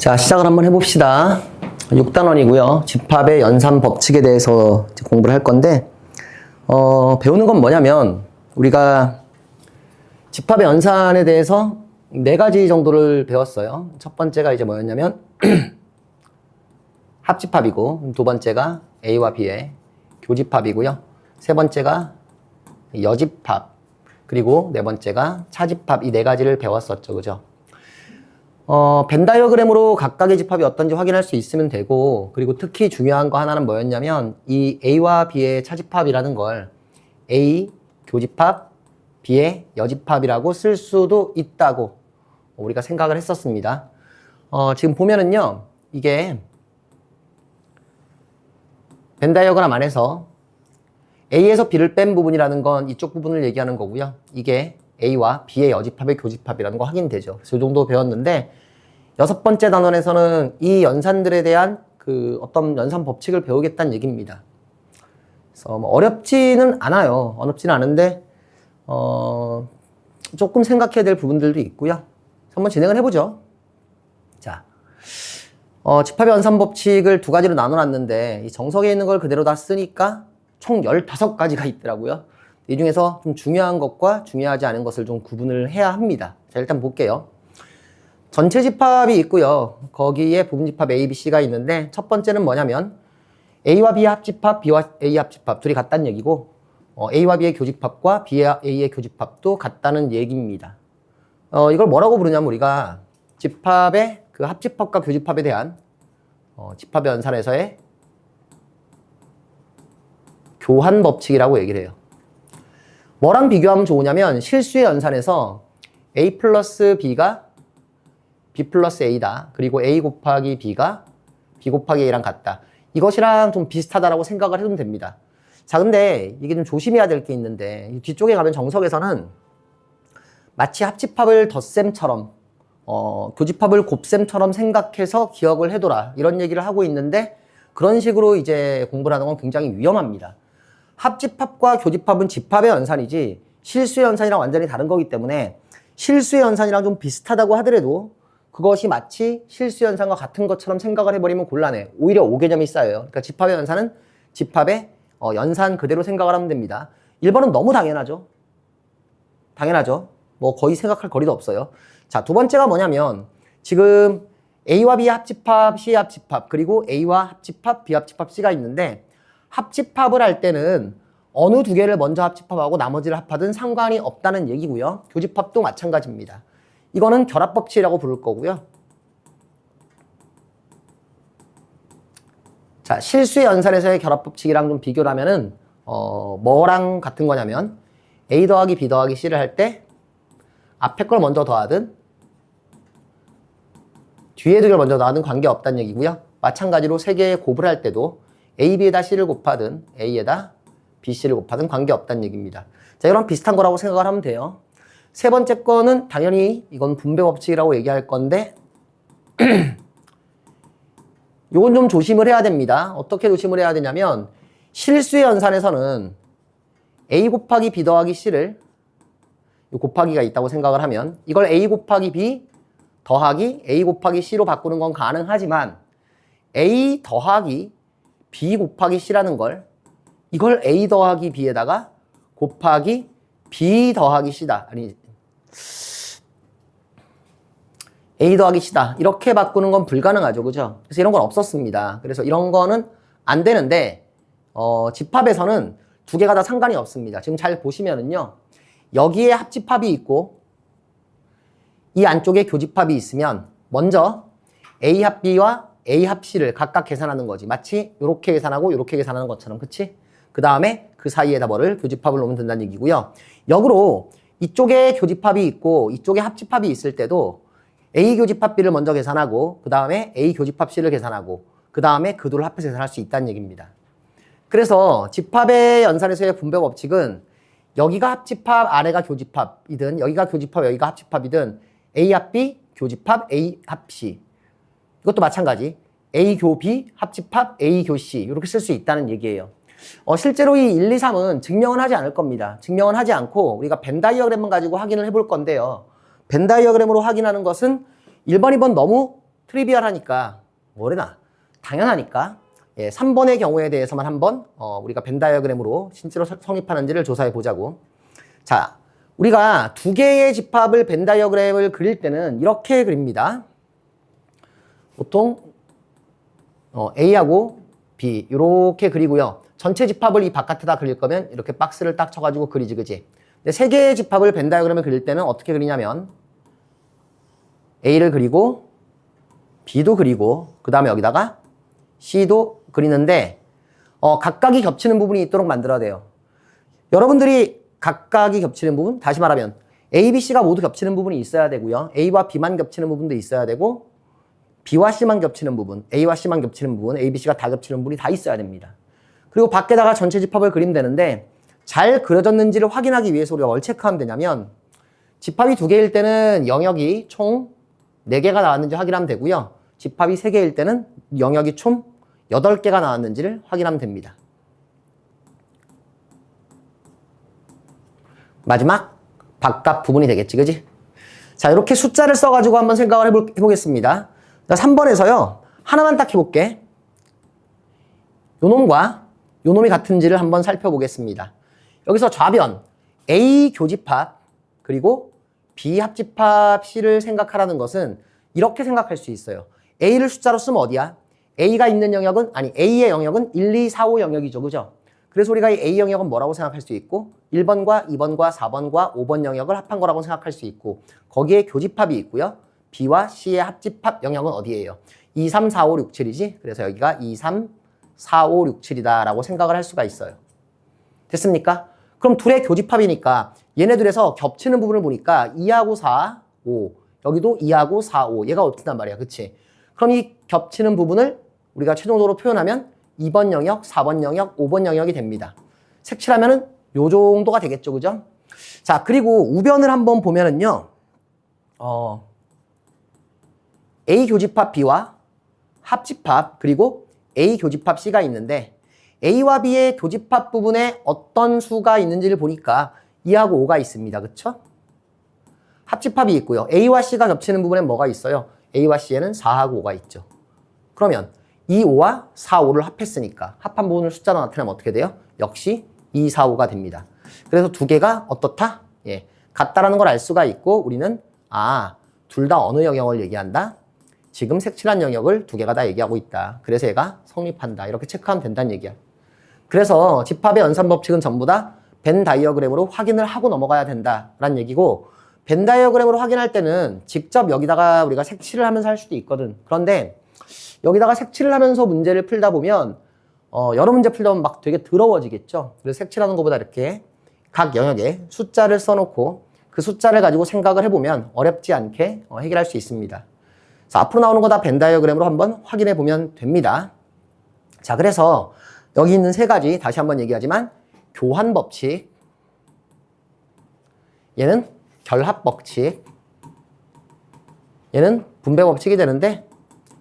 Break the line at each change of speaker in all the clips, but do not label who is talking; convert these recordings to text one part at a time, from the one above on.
자, 시작을 한번 해봅시다. 6단원이고요. 집합의 연산 법칙에 대해서 공부를 할 건데, 배우는 건 뭐냐면, 우리가 집합의 연산에 대해서 4가지 정도를 배웠어요. 첫 번째가 이제 뭐였냐면, 합집합이고, 두 번째가 A와 B의 교집합이고요. 세 번째가 여집합, 그리고 네 번째가 차집합, 이 4가지를 배웠었죠. 그죠? 벤 다이어그램으로 각각의 집합이 어떤지 확인할 수 있으면 되고, 그리고 특히 중요한 거 하나는 뭐였냐면, 이 A와 B의 차집합이라는 걸 A 교집합, B의 여집합이라고 쓸 수도 있다고 우리가 생각을 했었습니다. 지금 보면은요, 이게 벤 다이어그램 안에서 A에서 B를 뺀 부분이라는 건 이쪽 부분을 얘기하는 거고요. 이게 A와 B의 여집합의 교집합이라는 거 확인되죠. 그래서 이 정도 배웠는데, 6번째 단원에서는 이 연산들에 대한 그 어떤 연산 법칙을 배우겠다는 얘기입니다. 그래서 뭐 어렵지는 않아요. 어렵지는 않은데, 조금 생각해야 될 부분들도 있고요. 한번 진행을 해보죠. 자, 집합의 연산 법칙을 2가지로 나눠놨는데, 이 정석에 있는 걸 그대로 다 쓰니까 총 15가지가 있더라고요. 이 중에서 좀 중요한 것과 중요하지 않은 것을 좀 구분을 해야 합니다. 자, 일단 볼게요. 전체 집합이 있고요. 거기에 부분 집합 A, B, C가 있는데, 첫 번째는 뭐냐면 A와 B의 합집합, B와 A의 합집합 둘이 같다는 얘기고, A와 B의 교집합과 B와 A의 교집합도 같다는 얘기입니다. 이걸 뭐라고 부르냐면, 우리가 집합의 그 합집합과 교집합에 대한 집합의 연산에서의 교환 법칙이라고 얘기를 해요. 뭐랑 비교하면 좋으냐면, 실수의 연산에서 A 플러스 B가 B 플러스 A다. 그리고 A 곱하기 B가 B 곱하기 A랑 같다. 이것이랑 좀 비슷하다라고 생각을 해도 됩니다. 자, 근데 이게 좀 조심해야 될 게 있는데, 뒤쪽에 가면 정석에서는 마치 합집합을 덧셈처럼, 교집합을 곱셈처럼 생각해서 기억을 해둬라, 이런 얘기를 하고 있는데, 그런 식으로 이제 공부를 하는 건 굉장히 위험합니다. 합집합과 교집합은 집합의 연산이지 실수의 연산이랑 완전히 다른 거기 때문에, 실수의 연산이랑 좀 비슷하다고 하더라도 그것이 마치 실수의 연산과 같은 것처럼 생각을 해버리면 곤란해. 오히려 오개념이 쌓여요. 그러니까 집합의 연산은 집합의 연산 그대로 생각을 하면 됩니다. 1번은 너무 당연하죠. 당연하죠. 뭐 거의 생각할 거리도 없어요. 자, 두 번째가 뭐냐면, 지금 A와 B의 합집합, C의 합집합, 그리고 A와 합집합, B 합집합, C가 있는데, 합집합을 할 때는 어느 2개를 먼저 합집합하고 나머지를 합하든 상관이 없다는 얘기고요. 교집합도 마찬가지입니다. 이거는 결합법칙이라고 부를 거고요. 자, 실수의 연산에서의 결합법칙이랑 좀 비교를 하면은 뭐랑 같은 거냐면, A 더하기 B 더하기 C를 할 때 앞에 걸 먼저 더하든 뒤에 2개를 먼저 더하든 관계없다는 얘기고요. 마찬가지로 3개의 곱을 할 때도 A, B에다 C를 곱하든 A에다 B, C를 곱하든 관계없다는 얘기입니다. 자, 이런 비슷한 거라고 생각을 하면 돼요. 세 번째 거는 당연히 이건 분배 법칙이라고 얘기할 건데, 이건 좀 조심을 해야 됩니다. 어떻게 조심을 해야 되냐면, 실수의 연산에서는 A 곱하기 B 더하기 C를, 이 곱하기가 있다고 생각을 하면, 이걸 A 곱하기 B 더하기 A 곱하기 C로 바꾸는 건 가능하지만, A 더하기 B 곱하기 C라는 걸, 이걸 A 더하기 B에다가 곱하기 B 더하기 C다. 아니, A 더하기 C다. 이렇게 바꾸는 건 불가능하죠. 그죠? 그래서 이런 건 없었습니다. 그래서 이런 거는 안 되는데, 집합에서는 2개가 다 상관이 없습니다. 지금 잘 보시면은요, 여기에 합집합이 있고, 이 안쪽에 교집합이 있으면, 먼저 A 합 B와 A 합 C를 각각 계산하는 거지. 마치 이렇게 계산하고 이렇게 계산하는 것처럼. 그치? 그 다음에 그 사이에다 뭐를 교집합을 놓으면 된다는 얘기고요. 역으로 이쪽에 교집합이 있고 이쪽에 합집합이 있을 때도 A 교집합 B를 먼저 계산하고, 그 다음에 A 교집합 C를 계산하고, 그 다음에 그 둘을 합해서 계산할 수 있다는 얘기입니다. 그래서 집합의 연산에서의 분배 법칙은, 여기가 합집합, 아래가 교집합이든, 여기가 교집합, 여기가 합집합이든, A 합 B, 교집합, A 합 C. 이것도 마찬가지. A 교 B, 합집합, A 교 C. 이렇게 쓸 수 있다는 얘기예요. 실제로 이 1, 2, 3은 증명은 하지 않을 겁니다. 증명은 하지 않고 우리가 벤 다이어그램만 가지고 확인을 해볼 건데요. 벤 다이어그램으로 확인하는 것은 1번, 2번 너무 트리비얼하니까 뭐래나 당연하니까 3번의 경우에 대해서만 한번 우리가 벤 다이어그램으로 실제로 성립하는지를 조사해 보자고. 자, 우리가 두 개의 집합을 벤 다이어그램을 그릴 때는 이렇게 그립니다. 보통 A하고 B 이렇게 그리고요. 전체 집합을 이 바깥에다 그릴 거면 이렇게 박스를 딱 쳐가지고 그리지, 그지? 근데 세 개의 집합을 벤 다이어그램을 그릴 때는 어떻게 그리냐면 A를 그리고 B도 그리고 그 다음에 여기다가 C도 그리는데 각각이 겹치는 부분이 있도록 만들어야 돼요. 여러분들이 각각이 겹치는 부분, 다시 말하면 A, B, C가 모두 겹치는 부분이 있어야 되고요. A와 B만 겹치는 부분도 있어야 되고 B와 C만 겹치는 부분, A와 C만 겹치는 부분, A, B, C가 다 겹치는 부분이 다 있어야 됩니다. 그리고 밖에다가 전체 집합을 그리면 되는데 잘 그려졌는지를 확인하기 위해서 우리가 뭘 체크하면 되냐면 집합이 2개일 때는 영역이 총 4개가 나왔는지 확인하면 되고요. 집합이 3개일 때는 영역이 총 8개가 나왔는지를 확인하면 됩니다. 마지막 바깥 부분이 되겠지, 그지? 자, 이렇게 숫자를 써가지고 한번 생각을 해보겠습니다. 3번에서요 하나만 딱 해볼게. 요놈과 요놈이 같은지를 한번 살펴보겠습니다. 여기서 좌변 A 교집합 그리고 B 합집합 C를 생각하라는 것은 이렇게 생각할 수 있어요. A를 숫자로 쓰면 어디야? A가 있는 영역은, 아니 A의 영역은 1, 2, 4, 5 영역이죠, 그죠? 그래서 우리가 이 A 영역은 뭐라고 생각할 수 있고 1번과 2번과 4번과 5번 영역을 합한 거라고 생각할 수 있고 거기에 교집합이 있고요. B와 C의 합집합 영역은 어디예요? 2, 3, 4, 5, 6, 7이지? 그래서 여기가 2, 3, 4, 5, 6, 7이다 라고 생각을 할 수가 있어요. 됐습니까? 그럼 둘의 교집합이니까 얘네들에서 겹치는 부분을 보니까 2하고 4, 5 여기도 2하고 4, 5 얘가 겹친단 말이야. 그치? 그럼 이 겹치는 부분을 우리가 최종적으로 표현하면 2번 영역, 4번 영역, 5번 영역이 됩니다. 색칠하면은 요 정도가 되겠죠. 그죠? 자, 그리고 우변을 한번 보면은요. A 교집합 B와 합집합 그리고 A 교집합 C가 있는데 A와 B의 교집합 부분에 어떤 수가 있는지를 보니까 2하고 5가 있습니다. 그쵸? 합집합이 있고요. A와 C가 겹치는 부분에 뭐가 있어요? A와 C에는 4하고 5가 있죠. 그러면 2, 5와 4, 5를 합했으니까 합한 부분을 숫자로 나타내면 어떻게 돼요? 역시 2, 4, 5가 됩니다. 그래서 두 개가 어떻다? 예, 같다라는 걸 알 수가 있고 우리는 둘 다 어느 영역을 얘기한다? 지금 색칠한 영역을 두 개가 다 얘기하고 있다. 그래서 얘가 성립한다. 이렇게 체크하면 된다는 얘기야. 그래서 집합의 연산 법칙은 전부 다 벤 다이어그램으로 확인을 하고 넘어가야 된다라는 얘기고 벤 다이어그램으로 확인할 때는 직접 여기다가 우리가 색칠을 하면서 할 수도 있거든. 그런데 여기다가 색칠을 하면서 문제를 풀다 보면 여러 문제 풀다 보면 막 되게 더러워지겠죠. 그래서 색칠하는 것보다 이렇게 각 영역에 숫자를 써놓고 그 숫자를 가지고 생각을 해보면 어렵지 않게 해결할 수 있습니다. 자, 앞으로 나오는 거 다 벤 다이어그램으로 한번 확인해 보면 됩니다. 자, 그래서 여기 있는 세 가지 다시 한번 얘기하지만 교환 법칙, 얘는 결합 법칙, 얘는 분배 법칙이 되는데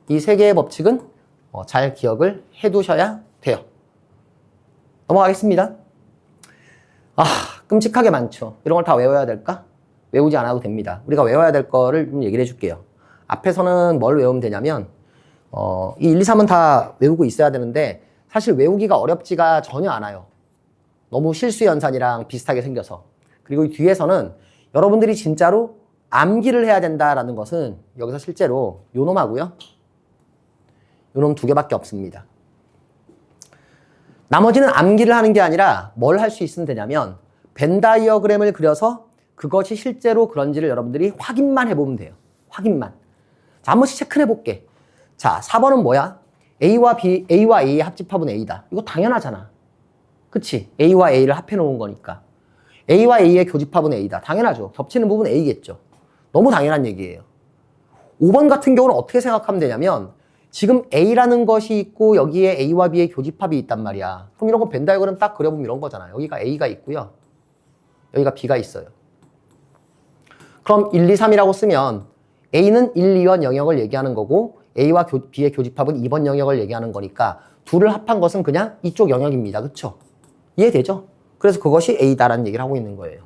이 세 개의 법칙은 잘 기억을 해두셔야 돼요. 넘어가겠습니다. 끔찍하게 많죠. 이런 걸 다 외워야 될까? 외우지 않아도 됩니다. 우리가 외워야 될 거를 좀 얘기를 해줄게요. 앞에서는 뭘 외우면 되냐면 이 1, 2, 3은 다 외우고 있어야 되는데 사실 외우기가 어렵지가 전혀 않아요. 너무 실수 연산이랑 비슷하게 생겨서. 그리고 이 뒤에서는 여러분들이 진짜로 암기를 해야 된다라는 것은 여기서 실제로 요놈하고요. 요놈 두 개밖에 없습니다. 나머지는 암기를 하는 게 아니라 뭘 할 수 있으면 되냐면 벤 다이어그램을 그려서 그것이 실제로 그런지를 여러분들이 확인만 해보면 돼요. 확인만. 자, 한 번씩 체크를 해볼게. 자, 4번은 뭐야? A와 A의 합집합은 A다. 이거 당연하잖아. 그치? A와 A를 합해놓은 거니까. A와 A의 교집합은 A다. 당연하죠. 겹치는 부분은 A겠죠. 너무 당연한 얘기예요. 5번 같은 경우는 어떻게 생각하면 되냐면 지금 A라는 것이 있고 여기에 A와 B의 교집합이 있단 말이야. 그럼 이런 거 벤 다이어그램 딱 그려보면 이런 거잖아. 여기가 A가 있고요. 여기가 B가 있어요. 그럼 1, 2, 3이라고 쓰면 A는 1, 2번 영역을 얘기하는 거고 A와 B의 교집합은 2번 영역을 얘기하는 거니까 둘을 합한 것은 그냥 이쪽 영역입니다. 그쵸? 이해되죠? 그래서 그것이 A다라는 얘기를 하고 있는 거예요.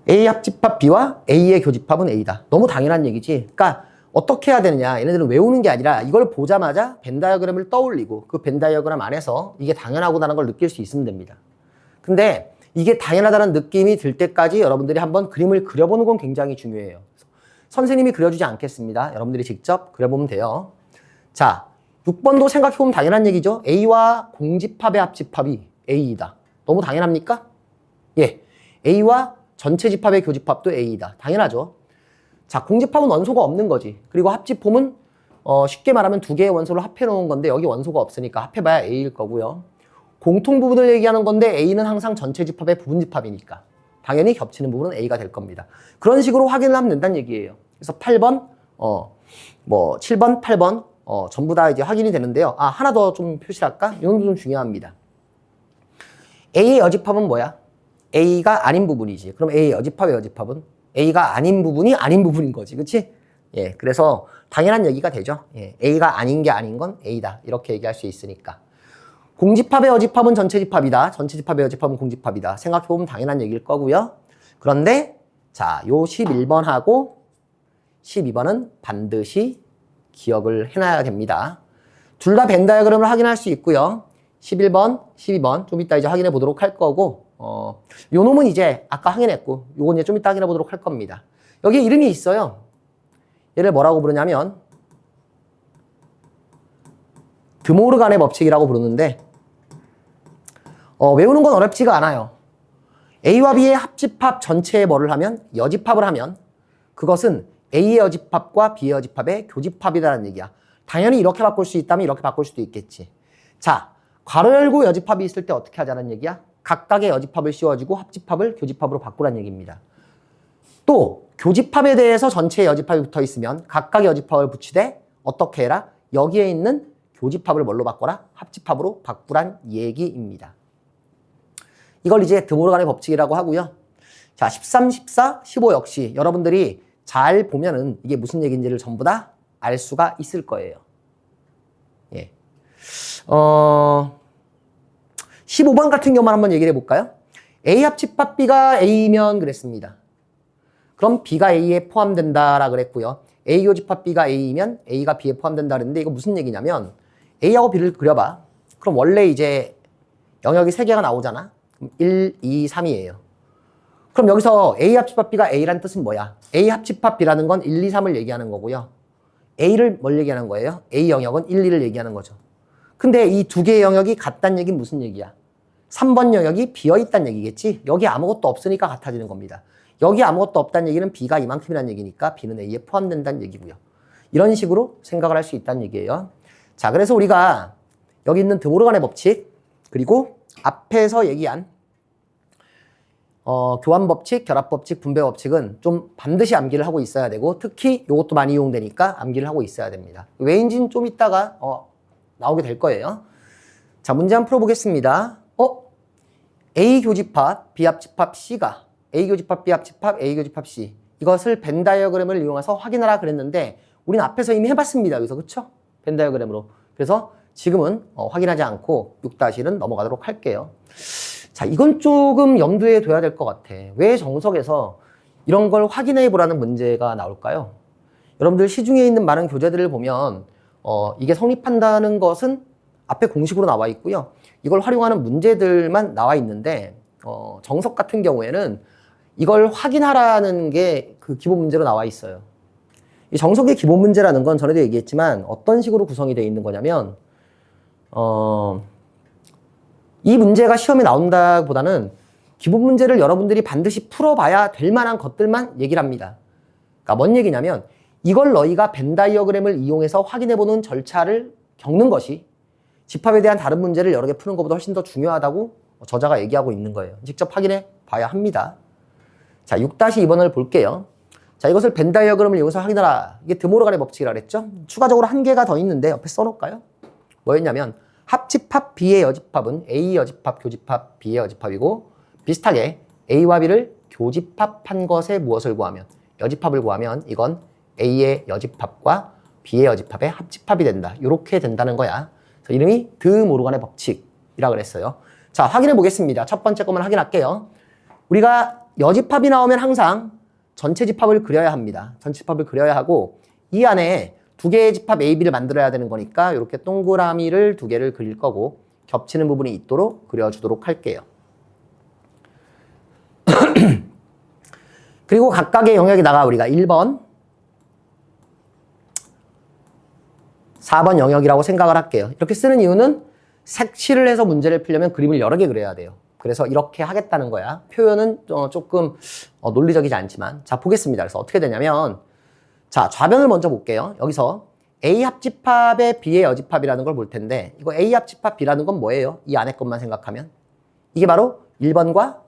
A 합집합 B와 A의 교집합은 A다. 너무 당연한 얘기지. 그러니까 어떻게 해야 되느냐. 얘네들은 외우는 게 아니라 이걸 보자마자 벤 다이어그램을 떠올리고 그 벤 다이어그램 안에서 이게 당연하구나라는 걸 느낄 수 있으면 됩니다. 근데 이게 당연하다는 느낌이 들 때까지 여러분들이 한번 그림을 그려보는 건 굉장히 중요해요. 선생님이 그려주지 않겠습니다. 여러분들이 직접 그려보면 돼요. 자, 6번도 생각해보면 당연한 얘기죠. A와 공집합의 합집합이 A이다. 너무 당연합니까? 예. A와 전체 집합의 교집합도 A이다. 당연하죠. 자, 공집합은 원소가 없는 거지. 그리고 합집합은 쉽게 말하면 두 개의 원소를 합해놓은 건데 여기 원소가 없으니까 합해봐야 A일 거고요. 공통 부분을 얘기하는 건데 A는 항상 전체 집합의 부분 집합이니까 당연히 겹치는 부분은 A가 될 겁니다. 그런 식으로 확인을 하면 된다는 얘기예요. 그래서 8번, 7번, 8번 전부 다 이제 확인이 되는데요. 아, 하나 더 좀 표시할까? 이건 좀 중요합니다. A의 여집합은 뭐야? A가 아닌 부분이지. 그럼 A의 여집합의 여집합은 A가 아닌 부분이 아닌 부분인 거지. 그치? 예, 그래서 당연한 얘기가 되죠. 예, A가 아닌 게 아닌 건 A다. 이렇게 얘기할 수 있으니까. 공집합의 여집합은 전체 집합이다. 전체 집합의 여집합은 공집합이다. 생각해보면 당연한 얘기일 거고요. 그런데 자, 요 11번하고 12번은 반드시 기억을 해놔야 됩니다. 둘 다 벤 다이어그램을 확인할 수 있고요. 11번, 12번 좀 이따 이제 확인해 보도록 할 거고 요 놈은 이제 아까 확인했고 요건 이제 좀 이따 확인해 보도록 할 겁니다. 여기 이름이 있어요. 얘를 뭐라고 부르냐면 드모르간의 법칙이라고 부르는데 외우는 건 어렵지가 않아요. A와 B의 합집합 전체에 뭐를 하면 여집합을 하면 그것은 A의 여집합과 B의 여집합의 교집합이라는 얘기야. 당연히 이렇게 바꿀 수 있다면 이렇게 바꿀 수도 있겠지. 자, 괄호 열고 여집합이 있을 때 어떻게 하자는 얘기야? 각각의 여집합을 씌워주고 합집합을 교집합으로 바꾸라는 얘기입니다. 또 교집합에 대해서 전체의 여집합이 붙어 있으면 각각의 여집합을 붙이되 어떻게 해라? 여기에 있는 교집합을 뭘로 바꿔라? 합집합으로 바꾸란 얘기입니다. 이걸 이제 드모르간의 법칙이라고 하고요. 자, 13, 14, 15 역시 여러분들이 잘 보면은 이게 무슨 얘기인지를 전부 다 알 수가 있을 거예요. 예. 15번 같은 경우만 한번 얘기를 해볼까요? A 합집합 B가 A면 그랬습니다. 그럼 B가 A에 포함된다라 그랬고요. A 교집합 B가 A면 A가 B에 포함된다 그랬는데 이거 무슨 얘기냐면 A하고 B를 그려봐. 그럼 원래 이제 영역이 3개가 나오잖아. 그럼 1, 2, 3이에요. 그럼 여기서 A 합집합 B가 A라는 뜻은 뭐야? A 합집합 B라는 건 1, 2, 3을 얘기하는 거고요. A를 뭘 얘기하는 거예요? A 영역은 1, 2를 얘기하는 거죠. 근데 이 두 개의 영역이 같다는 얘기는 무슨 얘기야? 3번 영역이 비어있다는 얘기겠지? 여기 아무것도 없으니까 같아지는 겁니다. 여기 아무것도 없다는 얘기는 B가 이만큼이라는 얘기니까 B는 A에 포함된다는 얘기고요. 이런 식으로 생각을 할 수 있다는 얘기예요. 자, 그래서 우리가 여기 있는 드모르간의 법칙 그리고 앞에서 얘기한 교환법칙, 결합법칙, 분배법칙은 좀 반드시 암기를 하고 있어야 되고 특히 이것도 많이 이용되니까 암기를 하고 있어야 됩니다. 왜인지는 좀 이따가 나오게 될 거예요. 자, 문제 한번 풀어보겠습니다. A 교집합, B 합집합 C가 A 교집합, B 합집합, A 교집합 C 이것을 벤 다이어그램을 이용해서 확인하라 그랬는데 우리는 앞에서 이미 해봤습니다. 여기서 그쵸? 벤 다이어그램으로. 그래서 지금은 확인하지 않고 6-1은 넘어가도록 할게요. 자, 이건 조금 염두에 둬야 될 것 같아. 왜 정석에서 이런 걸 확인해 보라는 문제가 나올까요? 여러분들 시중에 있는 많은 교재들을 보면 이게 성립한다는 것은 앞에 공식으로 나와 있고요. 이걸 활용하는 문제들만 나와 있는데 정석 같은 경우에는 이걸 확인하라는 게 그 기본 문제로 나와 있어요. 이 정석의 기본 문제라는 건 전에도 얘기했지만 어떤 식으로 구성이 되어 있는 거냐면 이 문제가 시험에 나온다보다는 기본 문제를 여러분들이 반드시 풀어봐야 될 만한 것들만 얘기를 합니다. 그러니까 뭔 얘기냐면 이걸 너희가 벤 다이어그램을 이용해서 확인해보는 절차를 겪는 것이 집합에 대한 다른 문제를 여러 개 푸는 것보다 훨씬 더 중요하다고 저자가 얘기하고 있는 거예요. 직접 확인해 봐야 합니다. 자, 6-2번을 볼게요. 자, 이것을 벤 다이어그램을 이용해서 확인하라. 이게 드모르간의 법칙이라고 그랬죠? 추가적으로 한 개가 더 있는데 옆에 써놓을까요? 뭐였냐면 합집합 B의 여집합은 A 여집합 교집합 B의 여집합이고 비슷하게 A와 B를 교집합한 것에 무엇을 구하면 여집합을 구하면 이건 A의 여집합과 B의 여집합의 합집합이 된다. 이렇게 된다는 거야. 그래서 이름이 드모르간의 법칙이라고 그랬어요. 자, 확인해 보겠습니다. 첫 번째 것만 확인할게요. 우리가 여집합이 나오면 항상 전체 집합을 그려야 합니다. 전체 집합을 그려야 하고 이 안에 두 개의 집합 A, B를 만들어야 되는 거니까 이렇게 동그라미를 두 개를 그릴 거고 겹치는 부분이 있도록 그려주도록 할게요. 그리고 각각의 영역에다가 우리가 1번, 4번 영역이라고 생각을 할게요. 이렇게 쓰는 이유는 색칠을 해서 문제를 풀려면 그림을 여러 개 그려야 돼요. 그래서 이렇게 하겠다는 거야. 표현은 조금 논리적이지 않지만. 자, 보겠습니다. 그래서 어떻게 되냐면, 자, 좌변을 먼저 볼게요. 여기서 A 합집합의 B의 여집합이라는 걸 볼 텐데, 이거 A 합집합 B라는 건 뭐예요? 이 안에 것만 생각하면. 이게 바로 1번과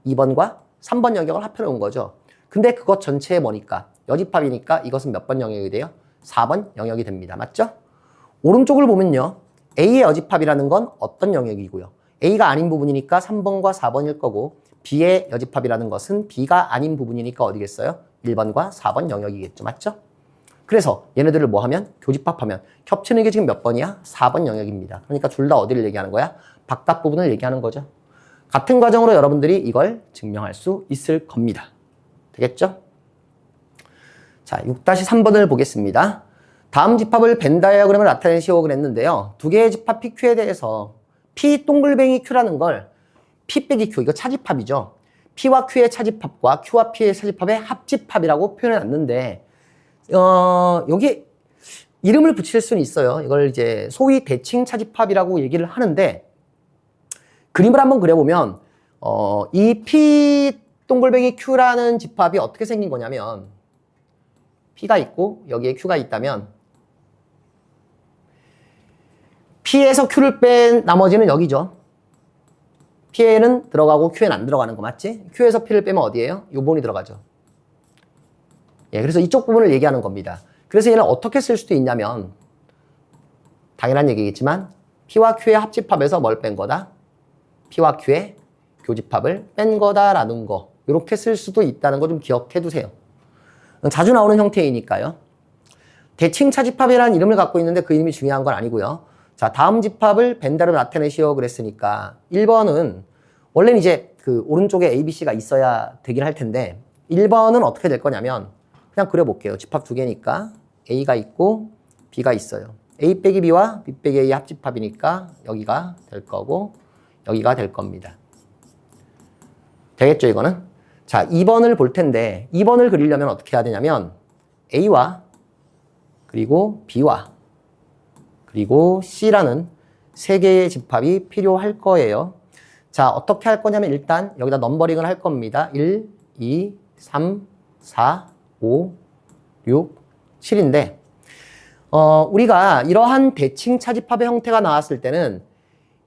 2번과 3번 영역을 합해 놓은 거죠. 근데 그것 전체에 뭐니까? 여집합이니까 이것은 몇 번 영역이 돼요? 4번 영역이 됩니다. 맞죠? 오른쪽을 보면요. A의 여집합이라는 건 어떤 영역이고요. A가 아닌 부분이니까 3번과 4번일 거고 B의 여집합이라는 것은 B가 아닌 부분이니까 어디겠어요? 1번과 4번 영역이겠죠. 맞죠? 그래서 얘네들을 뭐 하면? 교집합하면 겹치는 게 지금 몇 번이야? 4번 영역입니다. 그러니까 둘 다 어디를 얘기하는 거야? 바깥 부분을 얘기하는 거죠. 같은 과정으로 여러분들이 이걸 증명할 수 있을 겁니다. 되겠죠? 자, 6-3번을 보겠습니다. 다음 집합을 벤 다이어그램을 나타내시오 그랬는데요. 두 개의 집합 PQ에 대해서 P 동글뱅이 Q라는 걸 P 빼기 Q, 이거 차집합이죠. P와 Q의 차집합과 Q와 P의 차집합의 합집합이라고 표현해 놨는데 여기 이름을 붙일 수는 있어요. 이걸 이제 소위 대칭 차집합이라고 얘기를 하는데 그림을 한번 그려보면 이 P 동글뱅이 Q라는 집합이 어떻게 생긴 거냐면 P가 있고 여기에 Q가 있다면 P에서 Q를 뺀 나머지는 여기죠. P에는 들어가고 Q에는 안 들어가는 거 맞지? Q에서 P를 빼면 어디예요? 요 부분이 들어가죠. 예, 그래서 이쪽 부분을 얘기하는 겁니다. 그래서 얘는 어떻게 쓸 수도 있냐면 당연한 얘기겠지만 P와 Q의 합집합에서 뭘 뺀 거다? P와 Q의 교집합을 뺀 거다라는 거. 이렇게 쓸 수도 있다는 거 좀 기억해 두세요. 자주 나오는 형태이니까요. 대칭 차집합이라는 이름을 갖고 있는데 그 이름이 중요한 건 아니고요. 자, 다음 집합을 벤다로 나타내시오 그랬으니까 1번은 원래는 이제 그 오른쪽에 A, B, C가 있어야 되긴 할 텐데 1번은 어떻게 될 거냐면 그냥 그려볼게요. 집합 두 개니까 A가 있고 B가 있어요. A 빼기 B와 B 빼기 A의 합집합이니까 여기가 될 거고 여기가 될 겁니다. 되겠죠, 이거는? 자, 2번을 볼 텐데 2번을 그리려면 어떻게 해야 되냐면 A와 그리고 B와 그리고 C라는 세 개의 집합이 필요할 거예요. 자, 어떻게 할 거냐면 일단 여기다 넘버링을 할 겁니다. 1, 2, 3, 4, 5, 6, 7인데 우리가 이러한 대칭 차집합의 형태가 나왔을 때는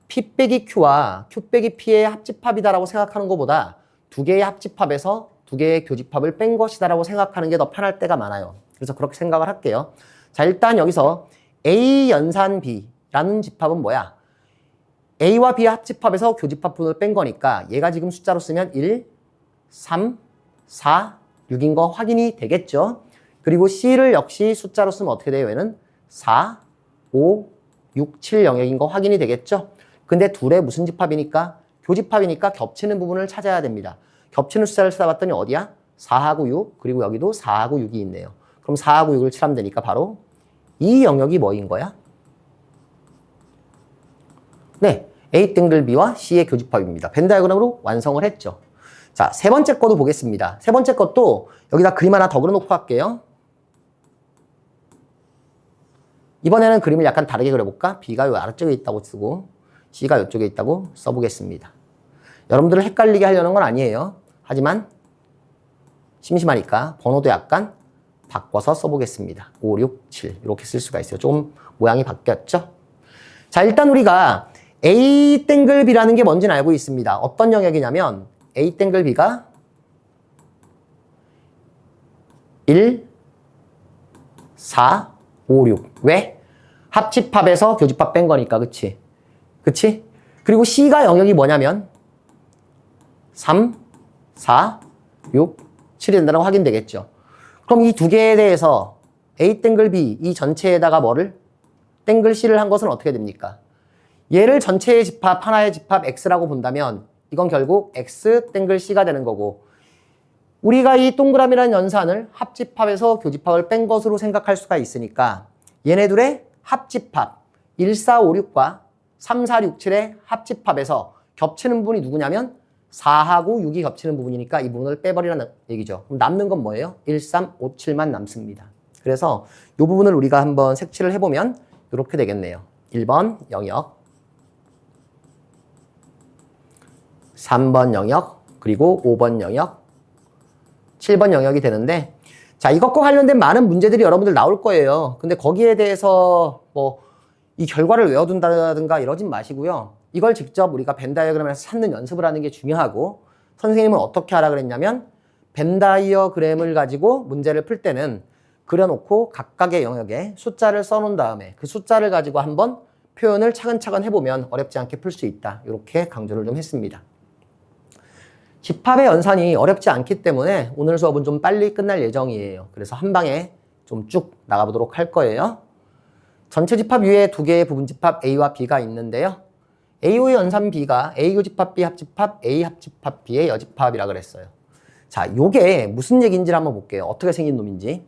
P 빼기 Q와 Q 빼기 P의 합집합이다라고 생각하는 것보다 두 개의 합집합에서 두 개의 교집합을 뺀 것이다라고 생각하는 게 더 편할 때가 많아요. 그래서 그렇게 생각을 할게요. 자, 일단 여기서 A 연산 B라는 집합은 뭐야? A와 B의 합집합에서 교집합분을 뺀 거니까 얘가 지금 숫자로 쓰면 1, 3, 4, 6인 거 확인이 되겠죠? 그리고 C를 역시 숫자로 쓰면 어떻게 돼요? 얘는 4, 5, 6, 7 영역인 거 확인이 되겠죠? 근데 둘의 무슨 집합이니까? 교집합이니까 겹치는 부분을 찾아야 됩니다. 겹치는 숫자를 찾아봤더니 어디야? 4하고 6, 그리고 여기도 4하고 6이 있네요. 그럼 4하고 6을 칠하면 되니까 바로 이 영역이 뭐인 거야? 네, A 땡글 B와 C의 교집합입니다. 벤 다이어그램으로 완성을 했죠. 자, 세 번째 것도 보겠습니다. 세 번째 것도 여기다 그림 하나 더 그려놓고 할게요. 이번에는 그림을 약간 다르게 그려볼까? B가 요 아래쪽에 있다고 쓰고 C가 이쪽에 있다고 써보겠습니다. 여러분들을 헷갈리게 하려는 건 아니에요. 하지만 심심하니까 번호도 약간 바꿔서 써보겠습니다. 5, 6, 7 이렇게 쓸 수가 있어요. 좀 모양이 바뀌었죠? 자, 일단 우리가 A 땡글 B라는 게 뭔지는 알고 있습니다. 어떤 영역이냐면 A 땡글 B가 1, 4, 5, 6. 왜? 합집합에서 교집합 뺀 거니까. 그치? 그치? 그리고 C가 영역이 뭐냐면 3, 4, 6, 7이 된다는 거 확인되겠죠. 그럼 이 두 개에 대해서 A 땡글 B 이 전체에다가 뭐를? 땡글 C를 한 것은 어떻게 됩니까? 얘를 전체의 집합, 하나의 집합 X라고 본다면 이건 결국 X 땡글 C가 되는 거고 우리가 이 동그라미라는 연산을 합집합에서 교집합을 뺀 것으로 생각할 수가 있으니까 얘네들의 합집합 1, 4, 5, 6과 3, 4, 6, 7의 합집합에서 겹치는 부분이 누구냐면 4하고 6이 겹치는 부분이니까 이 부분을 빼버리라는 얘기죠. 그럼 남는 건 뭐예요? 1, 3, 5, 7만 남습니다. 그래서 이 부분을 우리가 한번 색칠을 해보면 이렇게 되겠네요. 1번 영역, 3번 영역, 그리고 5번 영역, 7번 영역이 되는데, 자, 이것과 관련된 많은 문제들이 여러분들 나올 거예요. 근데 거기에 대해서 뭐 이 결과를 외워둔다든가 이러진 마시고요. 이걸 직접 우리가 벤 다이어그램에서 찾는 연습을 하는 게 중요하고, 선생님은 어떻게 하라 그랬냐면 벤 다이어그램을 가지고 문제를 풀 때는 그려놓고 각각의 영역에 숫자를 써놓은 다음에 그 숫자를 가지고 한번 표현을 차근차근 해보면 어렵지 않게 풀 수 있다. 이렇게 강조를 좀 했습니다. 집합의 연산이 어렵지 않기 때문에 오늘 수업은 좀 빨리 끝날 예정이에요. 그래서 한 방에 좀 쭉 나가보도록 할 거예요. 전체 집합 위에 두 개의 부분 집합 A와 B가 있는데요. A의 연산 B가 A 교집합 B 합집합 A 합집합 B의 여집합이라 그랬어요. 자, 요게 무슨 얘기인지 한번 볼게요. 어떻게 생긴 놈인지.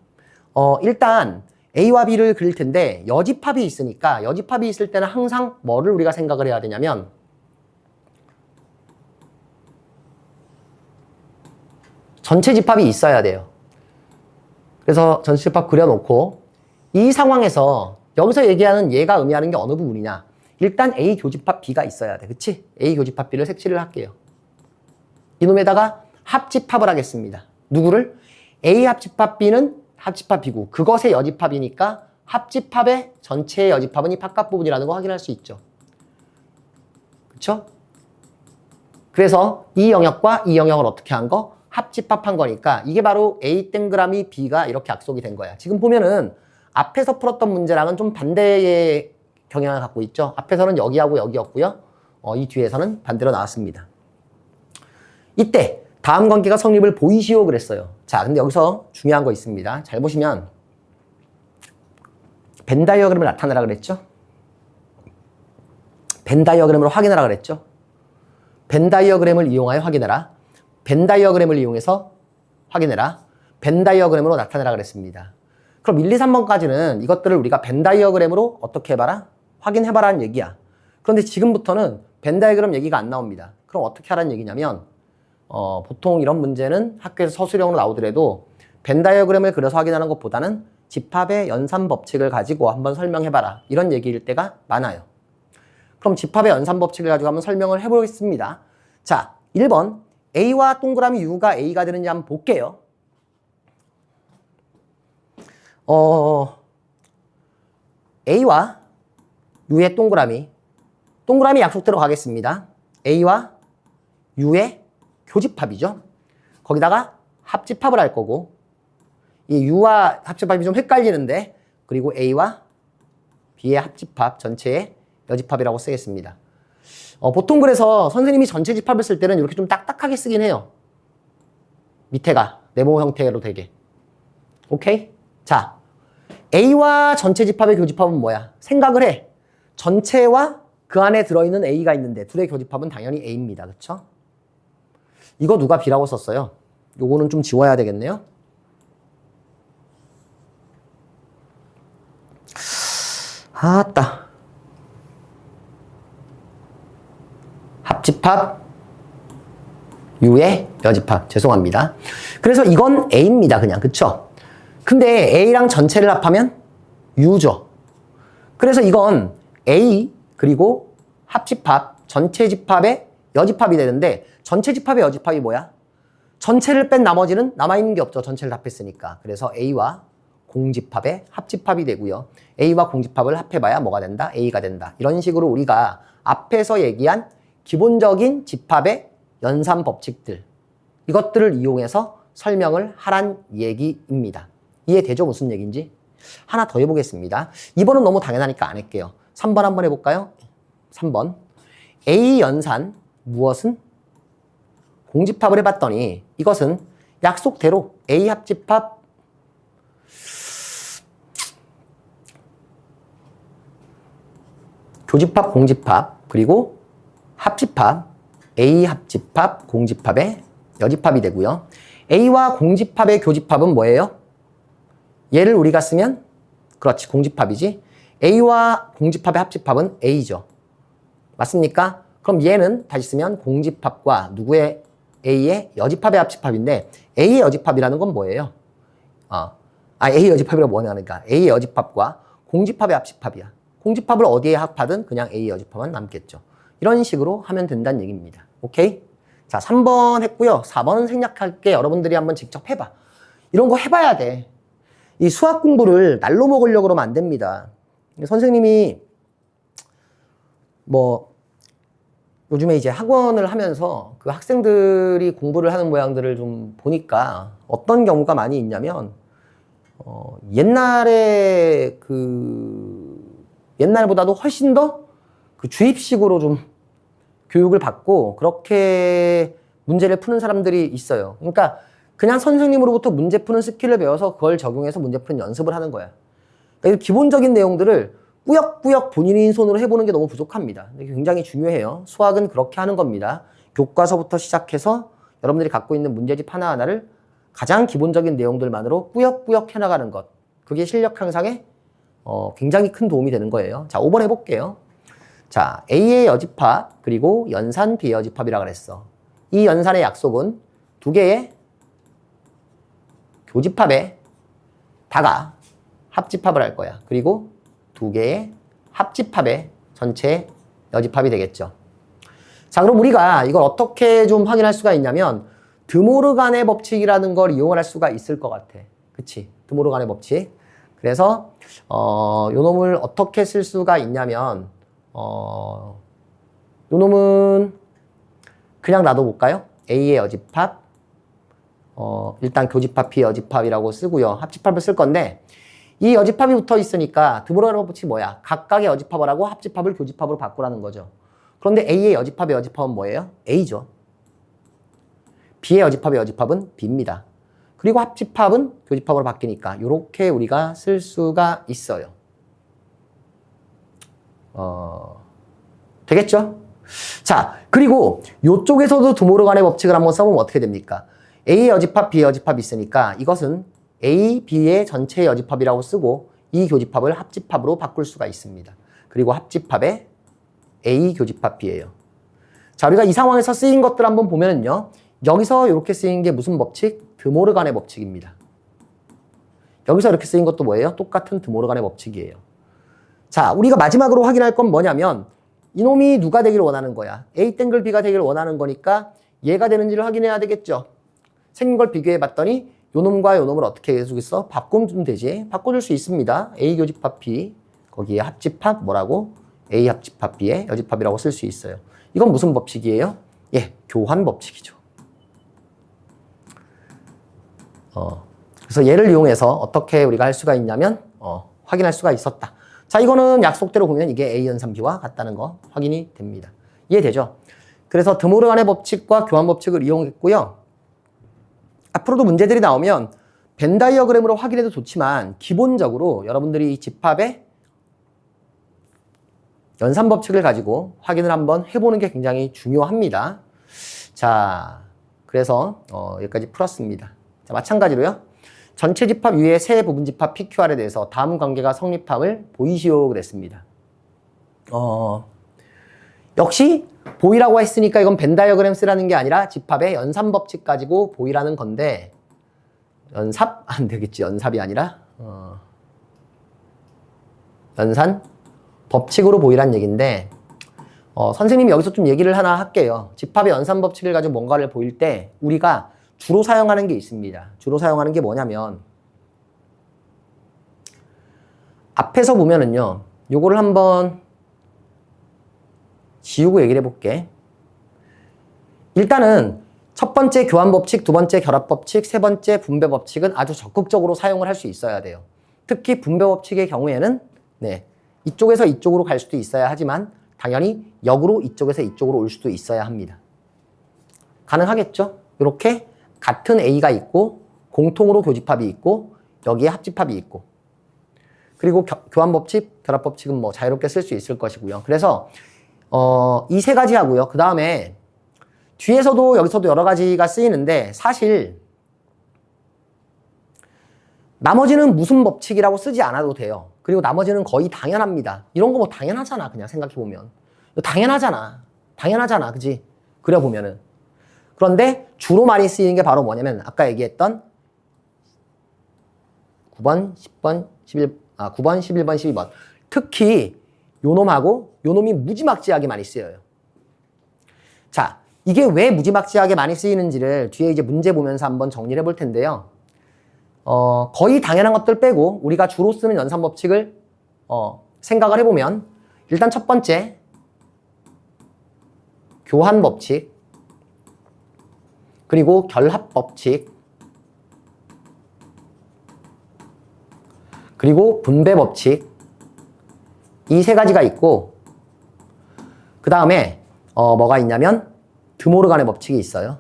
일단 A와 B를 그릴 텐데 여집합이 있으니까 여집합이 있을 때는 항상 뭐를 우리가 생각을 해야 되냐면 전체 집합이 있어야 돼요. 그래서 전체 집합 그려놓고 이 상황에서 여기서 얘기하는 얘가 의미하는 게 어느 부분이냐. 일단 A 교집합 B가 있어야 돼. 그치? A 교집합 B를 색칠을 할게요. 이놈에다가 합집합을 하겠습니다. 누구를? A 합집합 B는 합집합 B고 그것의 여집합이니까 합집합의 전체의 여집합은 이 바깥 부분이라는 거 확인할 수 있죠. 그쵸? 그래서 이 영역과 이 영역을 어떻게 한 거? 합집합한 거니까 이게 바로 A 동그라미 B가 이렇게 약속이 된 거야. 지금 보면은 앞에서 풀었던 문제랑은 좀 반대의 경향을 갖고 있죠. 앞에서는 여기하고 여기였고요. 이 뒤에서는 반대로 나왔습니다. 이때 다음 관계가 성립을 보이시오 그랬어요. 자, 근데 여기서 중요한 거 있습니다. 잘 보시면 벤 다이어그램을 나타내라 그랬죠. 벤 다이어그램으로 확인하라 그랬죠. 벤 다이어그램을 이용하여 확인해라. 벤 다이어그램을 이용해서 확인해라. 벤 다이어그램으로 나타내라 그랬습니다. 그럼 1, 2, 3번까지는 이것들을 우리가 벤 다이어그램으로 어떻게 해봐라? 확인해봐라는 얘기야. 그런데 지금부터는 벤 다이어그램 얘기가 안 나옵니다. 그럼 어떻게 하라는 얘기냐면 보통 이런 문제는 학교에서 서술형으로 나오더라도 벤 다이어그램을 그려서 확인하는 것보다는 집합의 연산 법칙을 가지고 한번 설명해봐라. 이런 얘기일 때가 많아요. 그럼 집합의 연산 법칙을 가지고 한번 설명을 해보겠습니다. 자, 1번 A와 동그라미 U가 A가 되는지 한번 볼게요. A와 U의 동그라미 약속대로 가겠습니다. A와 U의 교집합이죠. 거기다가 합집합을 할 거고 이 U와 합집합이 좀 헷갈리는데 그리고 A와 B의 합집합 전체의 여집합이라고 쓰겠습니다. 보통 그래서 선생님이 전체 집합을 쓸 때는 이렇게 좀 딱딱하게 쓰긴 해요. 밑에가 네모 형태로 되게. 오케이? 자, A와 전체 집합의 교집합은 뭐야? 생각을 해. 전체와 그 안에 들어있는 A가 있는데 둘의 교집합은 당연히 A입니다. 그쵸? 이거 누가 B라고 썼어요? 요거는 좀 지워야 되겠네요. 아따. 합집합 U의 여집합. 죄송합니다. 그래서 이건 A입니다. 그냥. 그쵸? 근데 A랑 전체를 합하면 U죠. 그래서 이건 A 그리고 합집합, 전체 집합의 여집합이 되는데 전체 집합의 여집합이 뭐야? 전체를 뺀 나머지는 남아있는 게 없죠. 전체를 합했으니까. 그래서 A와 공집합의 합집합이 되고요. A와 공집합을 합해봐야 뭐가 된다? A가 된다. 이런 식으로 우리가 앞에서 얘기한 기본적인 집합의 연산 법칙들 이것들을 이용해서 설명을 하란 얘기입니다. 이해되죠? 무슨 얘기인지? 하나 더 해보겠습니다. 2번은 너무 당연하니까 안 할게요. 3번 한번 해볼까요? 3번 A 연산 무엇은? 공집합을 해봤더니 이것은 약속대로 A 합집합 교집합 공집합 그리고 합집합 A 합집합 공집합의 여집합이 되고요. A와 공집합의 교집합은 뭐예요? 얘를 우리가 쓰면 그렇지, 공집합이지. A와 공집합의 합집합은 A죠. 맞습니까? 그럼 얘는 다시 쓰면 공집합과 누구의 A의 여집합의 합집합인데 A의 여집합이라는 건 뭐예요? A의 여집합이라고 뭐냐니까 A의 여집합과 공집합의 합집합이야. 공집합을 어디에 합하든 그냥 A의 여집합만 남겠죠. 이런 식으로 하면 된다는 얘기입니다. 오케이? 자, 3번 했고요. 4번은 생략할게. 여러분들이 한번 직접 해봐. 이런 거 해봐야 돼. 이 수학 공부를 날로 먹으려고 그러면 안 됩니다. 선생님이 뭐 요즘에 이제 학원을 하면서 그 학생들이 공부를 하는 모양들을 좀 보니까 어떤 경우가 많이 있냐면 옛날보다도 훨씬 더 그 주입식으로 좀 교육을 받고 그렇게 문제를 푸는 사람들이 있어요. 그러니까 그냥 선생님으로부터 문제 푸는 스킬을 배워서 그걸 적용해서 문제 푸는 연습을 하는 거야. 그러니까 기본적인 내용들을 꾸역꾸역 본인이 손으로 해보는 게 너무 부족합니다. 이게 굉장히 중요해요. 수학은 그렇게 하는 겁니다. 교과서부터 시작해서 여러분들이 갖고 있는 문제집 하나하나를 가장 기본적인 내용들만으로 꾸역꾸역 해나가는 것. 그게 실력 향상에 굉장히 큰 도움이 되는 거예요. 자, 5번 해볼게요. 자, A의 여집합 그리고 연산 B의 여집합이라고 그랬어. 이 연산의 약속은 두 개의 교집합에 다가 합집합을 할 거야. 그리고 두 개의 합집합의 전체 여집합이 되겠죠. 자, 그럼 우리가 이걸 어떻게 좀 확인할 수가 있냐면 드모르간의 법칙이라는 걸 이용할 수가 있을 것 같아. 그치? 드모르간의 법칙. 그래서 요 놈을 어떻게 쓸 수가 있냐면 요 놈은 그냥 놔둬볼까요? A의 여집합 일단 교집합 B의 여집합이라고 쓰고요. 합집합을 쓸 건데 이 여집합이 붙어 있으니까 드모르간의 법칙이 뭐야? 각각의 여집합을 하고 합집합을 교집합으로 바꾸라는 거죠. 그런데 A의 여집합의 여집합은 뭐예요? A죠. B의 여집합의 여집합은 B입니다. 그리고 합집합은 교집합으로 바뀌니까 이렇게 우리가 쓸 수가 있어요. 되겠죠? 자, 그리고 이쪽에서도 드모르간의 법칙을 한번 써보면 어떻게 됩니까? A의 여집합, B의 여집합이 있으니까 이것은 A, B의 전체 여집합이라고 쓰고 이 교집합을 합집합으로 바꿀 수가 있습니다. 그리고 합집합의 A 교집합 B예요. 자, 우리가 이 상황에서 쓰인 것들 한번 보면은요. 여기서 이렇게 쓰인 게 무슨 법칙? 드모르간의 법칙입니다. 여기서 이렇게 쓰인 것도 뭐예요? 똑같은 드모르간의 법칙이에요. 자, 우리가 마지막으로 확인할 건 뭐냐면 이놈이 누가 되기를 원하는 거야? A 땡글 B가 되기를 원하는 거니까 얘가 되는지를 확인해야 되겠죠. 생긴 걸 비교해 봤더니 요놈과 요놈을 어떻게 해주겠어? 바꾸면 되지. 바꿔줄 수 있습니다. A 교집합 B 거기에 합집합 뭐라고? A 합집합 B의 여집합이라고 쓸 수 있어요. 이건 무슨 법칙이에요? 예, 교환 법칙이죠. 그래서 얘를 이용해서 어떻게 우리가 할 수가 있냐면 확인할 수가 있었다. 자, 이거는 약속대로 보면 이게 A 연산 B와 같다는 거 확인이 됩니다. 이해되죠? 그래서 드모르간의 법칙과 교환 법칙을 이용했고요. 앞으로도 문제들이 나오면 벤 다이어그램으로 확인해도 좋지만 기본적으로 여러분들이 이 집합의 연산 법칙을 가지고 확인을 한번 해보는 게 굉장히 중요합니다. 자, 그래서 여기까지 풀었습니다. 자, 마찬가지로요. 전체 집합 위에 세 부분 집합 PQR에 대해서 다음 관계가 성립함을 보이시오 그랬습니다. 역시 보이라고 했으니까 이건 벤 다이어그램 쓰라는 게 아니라 집합의 연산 법칙 가지고 보이라는 건데 연삽? 안 되겠지. 연삽이 아니라 연산 법칙으로 보이란 얘기인데 선생님이 여기서 좀 얘기를 하나 할게요. 집합의 연산 법칙을 가지고 뭔가를 보일 때 우리가 주로 사용하는 게 있습니다. 주로 사용하는 게 뭐냐면 앞에서 보면은요. 요거를 한번 지우고 얘기를 해볼게. 일단은 첫 번째 교환 법칙, 두 번째 결합 법칙, 세 번째 분배 법칙은 아주 적극적으로 사용을 할 수 있어야 돼요. 특히 분배 법칙의 경우에는 이쪽에서 이쪽으로 갈 수도 있어야 하지만 당연히 역으로 이쪽에서 이쪽으로 올 수도 있어야 합니다. 가능하겠죠? 이렇게 같은 A가 있고 공통으로 교집합이 있고 여기에 합집합이 있고 그리고 교환 법칙, 결합 법칙은 뭐 자유롭게 쓸 수 있을 것이고요. 그래서 이 세 가지 하고요. 그 다음에 뒤에서도 여기서도 여러 가지가 쓰이는데 사실 나머지는 무슨 법칙이라고 쓰지 않아도 돼요. 그리고 나머지는 거의 당연합니다. 이런 거 뭐 당연하잖아. 그냥 생각해보면. 당연하잖아. 당연하잖아. 그지? 그려보면은. 그런데 주로 많이 쓰이는 게 바로 뭐냐면 아까 얘기했던 9번, 10번, 9번, 11번, 12번. 특히 요놈하고 요놈이 무지막지하게 많이 쓰여요. 자, 이게 왜 무지막지하게 많이 쓰이는지를 뒤에 이제 문제 보면서 한번 정리를 해볼 텐데요. 거의 당연한 것들 빼고 우리가 주로 쓰는 연산 법칙을 생각을 해보면 일단 첫 번째 교환 법칙, 그리고 결합 법칙, 그리고 분배 법칙, 이 세 가지가 있고 그 다음에 뭐가 있냐면 드모르간의 법칙이 있어요.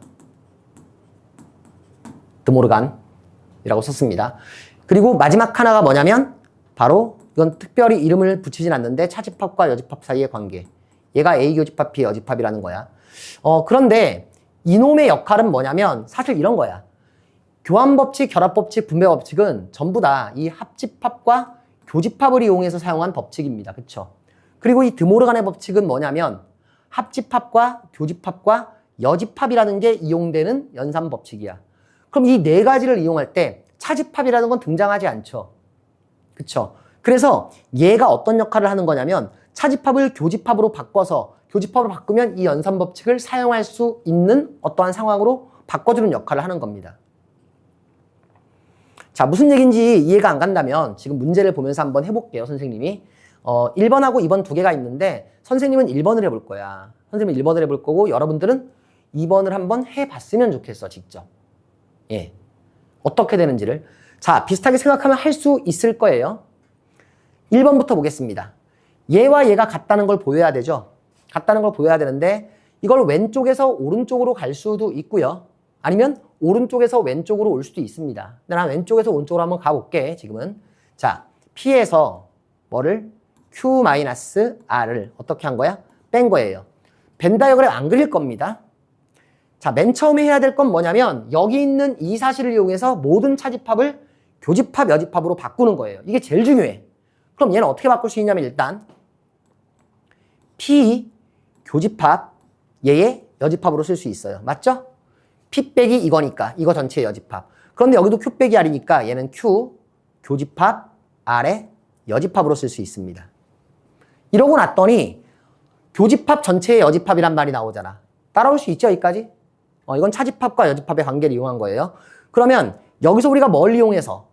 드모르간이라고 썼습니다. 그리고 마지막 하나가 뭐냐면 바로 이건 특별히 이름을 붙이진 않는데 차집합과 여집합 사이의 관계. 얘가 A 교집합, B 여집합이라는 거야. 그런데 이놈의 역할은 뭐냐면 사실 이런 거야. 교환법칙, 결합법칙, 분배법칙은 전부 다 이 합집합과 교집합을 이용해서 사용한 법칙입니다. 그쵸? 그리고 이 드모르간의 법칙은 뭐냐면 합집합과 교집합과 여집합이라는 게 이용되는 연산법칙이야. 그럼 이 네 가지를 이용할 때 차집합이라는 건 등장하지 않죠. 그쵸? 그래서 얘가 어떤 역할을 하는 거냐면 차집합을 교집합으로 바꿔서 교집합으로 바꾸면 이 연산법칙을 사용할 수 있는 어떠한 상황으로 바꿔주는 역할을 하는 겁니다. 자, 무슨 얘기인지 이해가 안 간다면 지금 문제를 보면서 한번 해볼게요, 선생님이. 1번하고 2번 두 개가 있는데 선생님은 1번을 해볼 거야. 선생님은 1번을 해볼 거고 여러분들은 2번을 한번 해봤으면 좋겠어, 직접. 예. 어떻게 되는지를. 자, 비슷하게 생각하면 할 수 있을 거예요. 1번부터 보겠습니다. 얘와 얘가 같다는 걸 보여야 되죠. 같다는 걸 보여야 되는데 이걸 왼쪽에서 오른쪽으로 갈 수도 있고요. 아니면 오른쪽에서 왼쪽으로 올 수도 있습니다. 근데 난 왼쪽에서 오른쪽으로 한번 가볼게, 지금은. 자, P에서 뭐를? Q-R을 어떻게 한 거야? 뺀 거예요. 벤 다이어그램 안 그릴 겁니다. 자, 맨 처음에 해야 될 건 뭐냐면 여기 있는 이 사실을 이용해서 모든 차집합을 교집합, 여집합으로 바꾸는 거예요. 이게 제일 중요해. 그럼 얘는 어떻게 바꿀 수 있냐면 일단 P 교집합 얘의 여집합으로 쓸 수 있어요. 맞죠? P 빼기 이거니까 이거 전체의 여집합. 그런데 여기도 Q 빼기 R이니까 얘는 Q 교집합 R의 여집합으로 쓸 수 있습니다. 이러고 났더니 교집합 전체의 여집합이란 말이 나오잖아. 따라올 수 있죠, 여기까지? 이건 차집합과 여집합의 관계를 이용한 거예요. 그러면 여기서 우리가 뭘 이용해서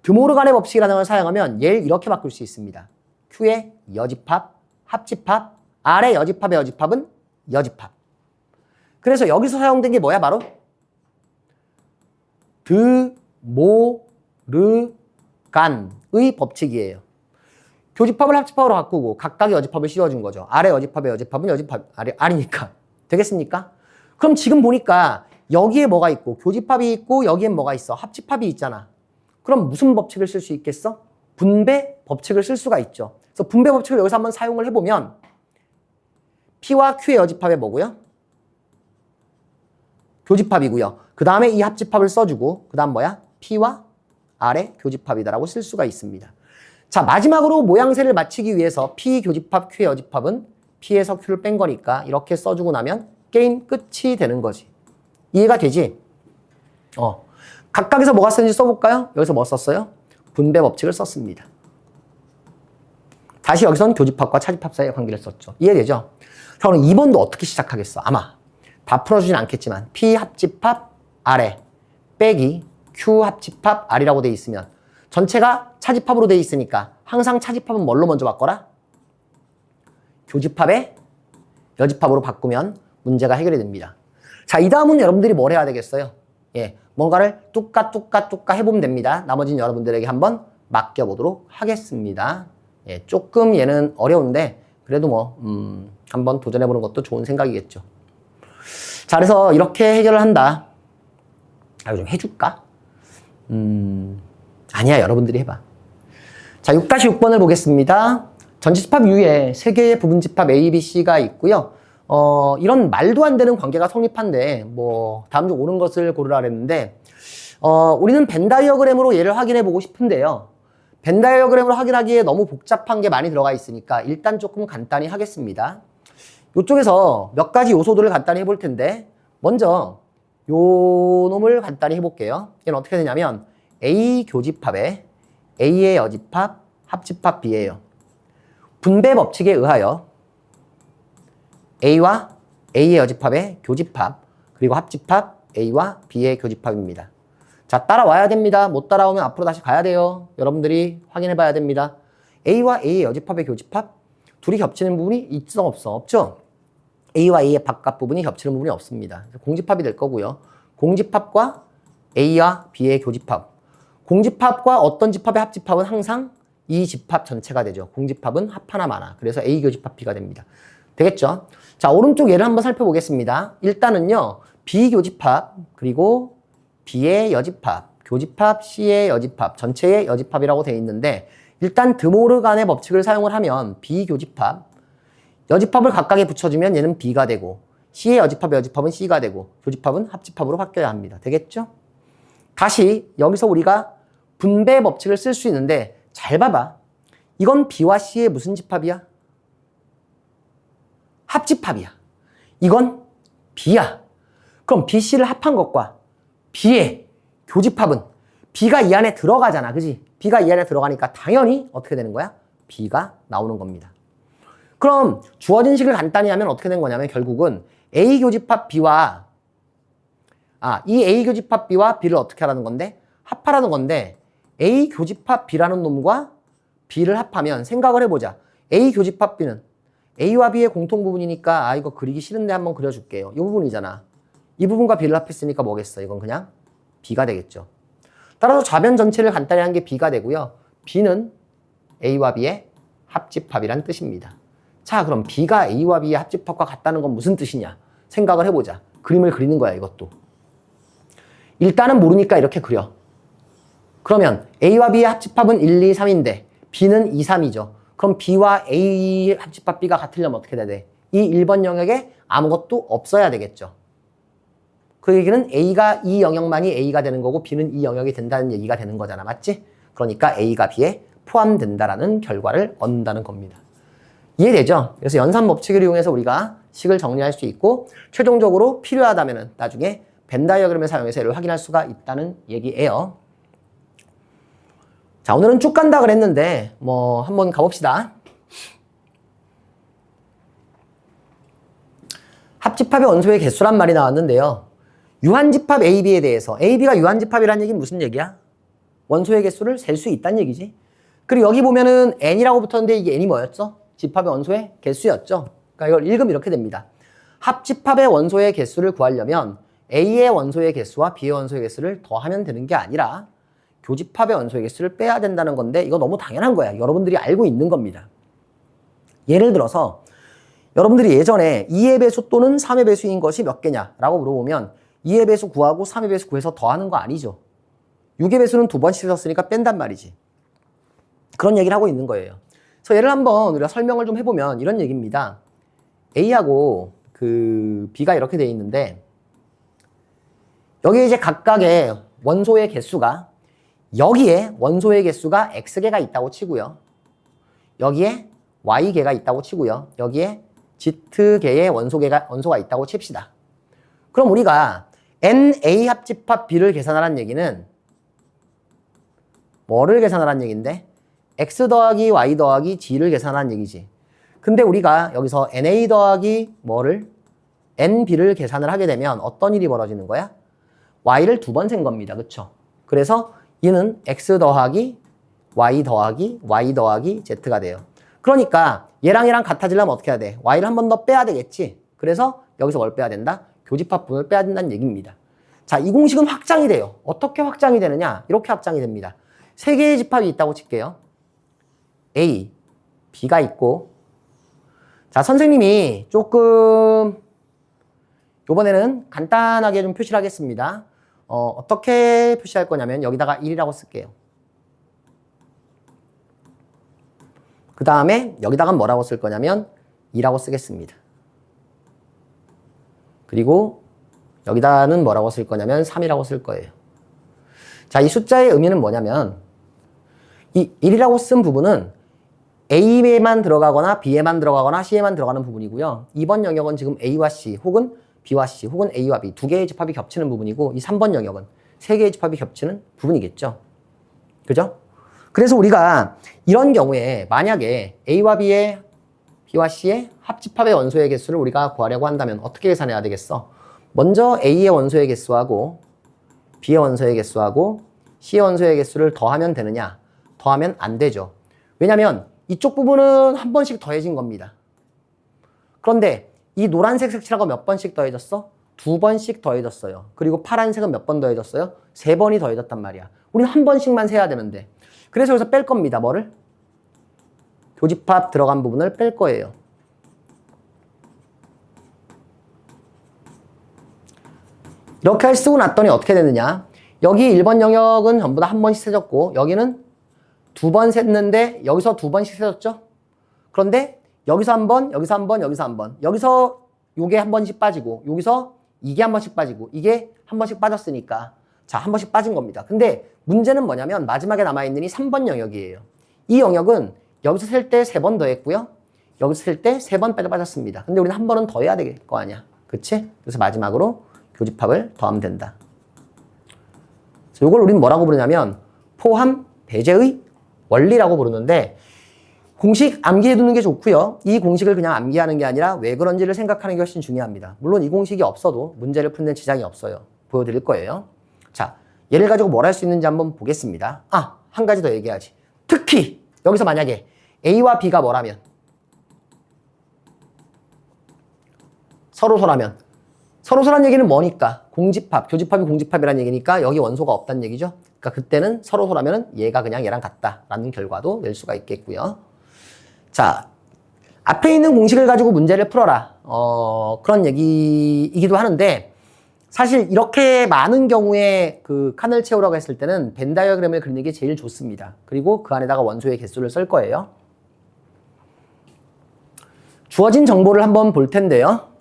드모르간의 법칙이라는 걸 사용하면 얘를 이렇게 바꿀 수 있습니다. Q의 여집합, 합집합, R의 여집합의 여집합은 여집합. 그래서 여기서 사용된 게 뭐야, 바로? 드모르간의 법칙이에요. 교집합을 합집합으로 바꾸고 각각의 여집합을 씌워준 거죠. R의 여집합의 여집합은 여집합, R이니까. 되겠습니까? 그럼 지금 보니까 여기에 뭐가 있고 교집합이 있고 여기엔 뭐가 있어? 합집합이 있잖아. 그럼 무슨 법칙을 쓸 수 있겠어? 분배 법칙을 쓸 수가 있죠. 그래서 분배 법칙을 여기서 한번 사용을 해보면 P와 Q의 여집합이 뭐고요? 교집합이고요. 그 다음에 이 합집합을 써주고 그 다음 뭐야? P와 R의 교집합이다라고 쓸 수가 있습니다. 자, 마지막으로 모양새를 맞추기 위해서 P 교집합, Q의 여집합은 P에서 Q를 뺀 거니까 이렇게 써주고 나면 게임 끝이 되는 거지. 이해가 되지? 각각에서 뭐가 쓰는지 써볼까요? 여기서 뭐 썼어요? 분배 법칙을 썼습니다. 다시 여기서는 교집합과 차집합 사이의 관계를 썼죠. 이해되죠? 그럼 2번도 어떻게 시작하겠어? 아마 다 풀어주진 않겠지만 P 합집합 R에 빼기 Q 합집합 R이라고 돼 있으면 전체가 차집합으로 돼 있으니까 항상 차집합은 뭘로 먼저 바꿔라? 교집합에 여집합으로 바꾸면 문제가 해결이 됩니다. 자, 이 다음은 여러분들이 뭘 해야 되겠어요? 예, 뭔가를 뚜까 해보면 됩니다. 나머지는 여러분들에게 한번 맡겨보도록 하겠습니다. 예, 조금 얘는 어려운데 그래도 뭐 한번 도전해보는 것도 좋은 생각이겠죠. 자, 그래서 이렇게 해결을 한다. 좀 해줄까? 아니야, 여러분들이 해봐. 자, 6-6번을 보겠습니다. 전치집합 U에 3개의 부분집합 A, B, C가 있고요. 이런 말도 안 되는 관계가 성립한데 뭐 다음 중 옳은 것을 고르라 그랬는데 우리는 벤 다이어그램으로 얘를 확인해 보고 싶은데요. 벤 다이어그램으로 확인하기에 너무 복잡한 게 많이 들어가 있으니까 일단 조금 간단히 하겠습니다. 이쪽에서 몇 가지 요소들을 간단히 해볼 텐데 먼저 요 놈을 간단히 해볼게요. 얘는 어떻게 되냐면 A 교집합에 A의 여집합, 합집합 B예요. 분배 법칙에 의하여 A와 A의 여집합의 교집합 그리고 합집합 A와 B의 교집합입니다. 자, 따라와야 됩니다. 못 따라오면 앞으로 다시 가야 돼요. 여러분들이 확인해 봐야 됩니다. A와 A의 여집합의 교집합 둘이 겹치는 부분이 있어 없어? 없죠? A와 A의 바깥 부분이 겹치는 부분이 없습니다. 공집합이 될 거고요. 공집합과 A와 B의 교집합. 공집합과 어떤 집합의 합집합은 항상 이 집합 전체가 되죠. 공집합은 합 하나 많아. 그래서 A 교집합 B가 됩니다. 되겠죠? 자, 오른쪽 예를 한번 살펴보겠습니다. 일단은요. B 교집합 그리고 B의 여집합, 교집합 C의 여집합, 전체의 여집합이라고 되어 있는데 일단 드모르간의 법칙을 사용을 하면 B 교집합, 여집합을 각각에 붙여주면 얘는 B가 되고 C의 여집합의 여집합은 C가 되고 교집합은 합집합으로 바뀌어야 합니다. 되겠죠? 다시 여기서 우리가 분배 법칙을 쓸 수 있는데 잘 봐봐. 이건 B와 C의 무슨 집합이야? 합집합이야. 이건 B야. 그럼 B, C를 합한 것과 B의 교집합은 B가 이 안에 들어가잖아. 그지? B가 이 안에 들어가니까 당연히 어떻게 되는 거야? B가 나오는 겁니다. 그럼 주어진 식을 간단히 하면 어떻게 된 거냐면 결국은 A 교집합 B와 이 A 교집합 B와 B를 어떻게 하라는 건데? 합하라는 건데 A 교집합 B라는 놈과 B를 합하면 생각을 해보자. A 교집합 B는 A와 B의 공통 부분이니까 이거 그리기 싫은데 한번 그려줄게요. 이 부분이잖아. 이 부분과 B를 합했으니까 뭐겠어? 이건 그냥 B가 되겠죠. 따라서 좌변 전체를 간단히 한 게 B가 되고요. B는 A와 B의 합집합이란 뜻입니다. 자, 그럼 B가 A와 B의 합집합과 같다는 건 무슨 뜻이냐? 생각을 해보자. 그림을 그리는 거야, 이것도. 일단은 모르니까 이렇게 그려. 그러면 A와 B의 합집합은 1, 2, 3인데 B는 2, 3이죠. 그럼 B와 A 합집합 B가 같으려면 어떻게 돼야 돼? 이 1번 영역에 아무것도 없어야 되겠죠. 그 얘기는 A가 이 영역만이 A가 되는 거고 B는 이 영역이 된다는 얘기가 되는 거잖아. 맞지? 그러니까 A가 B에 포함된다라는 결과를 얻는다는 겁니다. 이해되죠? 그래서 연산 법칙을 이용해서 우리가 식을 정리할 수 있고 최종적으로 필요하다면 나중에 벤 다이어그램을 사용해서 얘를 확인할 수가 있다는 얘기예요. 자, 오늘은 쭉 간다 그랬는데 한번 가봅시다. 합집합의 원소의 개수란 말이 나왔는데요. 유한집합 A, B에 대해서 A, B가 유한집합이라는 얘기는 무슨 얘기야? 원소의 개수를 셀 수 있다는 얘기지. 그리고 여기 보면은 N이라고 붙었는데 이게 N이 뭐였죠? 집합의 원소의 개수였죠. 그러니까 이걸 읽으면 이렇게 됩니다. 합집합의 원소의 개수를 구하려면 A의 원소의 개수와 B의 원소의 개수를 더하면 되는 게 아니라 교집합의 원소의 개수를 빼야 된다는 건데 이거 너무 당연한 거야. 여러분들이 알고 있는 겁니다. 예를 들어서 여러분들이 예전에 2의 배수 또는 3의 배수인 것이 몇 개냐라고 물어보면 2의 배수 구하고 3의 배수 구해서 더하는 거 아니죠. 6의 배수는 2번씩 썼으니까 뺀단 말이지. 그런 얘기를 하고 있는 거예요. 그래서 얘를 한번 우리가 설명을 좀 해보면 이런 얘기입니다. A하고 B가 이렇게 돼 있는데 여기 이제 각각의 원소의 개수가 여기에 원소의 개수가 X개가 있다고 치고요. 여기에 Y개가 있다고 치고요. 여기에 Z개의 원소가 있다고 칩시다. 그럼 우리가 NA 합집합 B를 계산하라는 얘기는 뭐를 계산하라는 얘기인데? X 더하기 Y 더하기 G를 계산하라는 얘기지. 근데 우리가 여기서 NA 더하기 뭐를? NB를 계산을 하게 되면 어떤 일이 벌어지는 거야? Y를 2번 센 겁니다. 그쵸? 그래서 얘는 X 더하기 Y 더하기 Y 더하기 Z가 돼요. 그러니까 얘랑 같아지려면 어떻게 해야 돼? Y를 한 번 더 빼야 되겠지? 그래서 여기서 뭘 빼야 된다? 교집합분을 빼야 된다는 얘기입니다. 자, 이 공식은 확장이 돼요. 어떻게 확장이 되느냐? 이렇게 확장이 됩니다. 3개의 집합이 있다고 칠게요. A, B가 있고 자, 선생님이 조금 이번에는 간단하게 좀 표시를 하겠습니다. 어떻게 표시할 거냐면 여기다가 1이라고 쓸게요. 그 다음에 여기다가 뭐라고 쓸 거냐면 2라고 쓰겠습니다. 그리고 여기다는 뭐라고 쓸 거냐면 3이라고 쓸 거예요. 자, 이 숫자의 의미는 뭐냐면 이 1이라고 쓴 부분은 A에만 들어가거나 B에만 들어가거나 C에만 들어가는 부분이고요. 2번 영역은 지금 A와 C 혹은 B와 C 혹은 A와 B 두 개의 집합이 겹치는 부분이고 이 3번 영역은 세 개의 집합이 겹치는 부분이겠죠. 그죠? 그래서 우리가 이런 경우에 만약에 A와 B와 C의 합집합의 원소의 개수를 우리가 구하려고 한다면 어떻게 계산해야 되겠어? 먼저 A의 원소의 개수하고 B의 원소의 개수하고 C의 원소의 개수를 더하면 되느냐? 더하면 안 되죠. 왜냐면 이쪽 부분은 한 번씩 더해진 겁니다. 그런데 이 노란색 색칠하고 몇 번씩 더해졌어? 2번씩 더해졌어요. 그리고 파란색은 몇 번 더해졌어요? 3번이 더해졌단 말이야. 우리는 한 번씩만 세야 되는데. 그래서 여기서 뺄 겁니다. 뭐를? 교집합 들어간 부분을 뺄 거예요. 이렇게 쓰고 났더니 어떻게 되느냐? 여기 1번 영역은 전부 다 한 번씩 세졌고 여기는 2번 셌는데 여기서 2번씩 세졌죠? 그런데 여기서 한 번, 여기서 한 번, 여기서 한 번. 여기서 요게 한 번씩 빠지고 여기서 이게 한 번씩 빠지고 이게 한 번씩 빠졌으니까 자, 한 번씩 빠진 겁니다. 근데 문제는 뭐냐면 마지막에 남아있는 이 3번 영역이에요. 이 영역은 여기서 셀 때 3번 더했고요. 여기서 셀 때 3번 빠졌습니다. 근데 우리는 한 번은 더해야 될 거 아니야. 그치? 그래서 마지막으로 교집합을 더하면 된다. 이걸 우리는 뭐라고 부르냐면 포함 배제의 원리라고 부르는데 공식 암기해두는 게 좋고요. 이 공식을 그냥 암기하는 게 아니라 왜 그런지를 생각하는 게 훨씬 중요합니다. 물론 이 공식이 없어도 문제를 푸는 데 지장이 없어요. 보여드릴 거예요. 자, 얘를 가지고 뭘 할 수 있는지 한번 보겠습니다. 아, 한 가지 더 얘기하지. 특히 여기서 만약에 A와 B가 뭐라면 서로소라면 서로소란 얘기는 뭐니까? 공집합, 교집합이 공집합이라는 얘기니까 여기 원소가 없다는 얘기죠. 그러니까 그때는 서로소라면 얘가 그냥 얘랑 같다라는 결과도 낼 수가 있겠고요. 자, 앞에 있는 공식을 가지고 문제를 풀어라. 그런 얘기이기도 하는데 사실 이렇게 많은 경우에 그 칸을 채우라고 했을 때는 벤 다이어그램을 그리는 게 제일 좋습니다. 그리고 그 안에다가 원소의 개수를 쓸 거예요. 주어진 정보를 한번 볼 텐데요.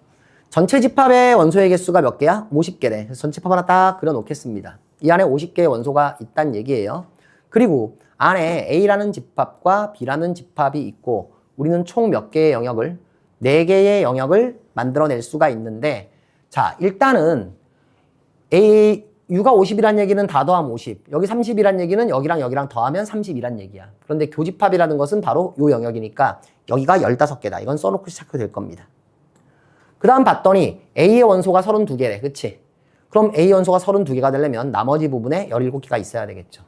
전체 집합의 원소의 개수가 몇 개야? 50개래. 그래서 전체 집합 하나 딱 그려놓겠습니다. 이 안에 50개의 원소가 있다는 얘기예요. 그리고 안에 A라는 집합과 B라는 집합이 있고 우리는 총 몇 개의 영역을? 4개의 영역을 만들어낼 수가 있는데 자, 일단은 U가 50이란 얘기는 다 더하면 50. 여기 30이란 얘기는 여기랑 여기랑 더하면 30이란 얘기야. 그런데 교집합이라는 것은 바로 요 영역이니까 여기가 15개다. 이건 써놓고 시작해도 될 겁니다. 그 다음 봤더니 A의 원소가 32개래. 그치? 그럼 A 원소가 32개가 되려면 나머지 부분에 17개가 있어야 되겠죠.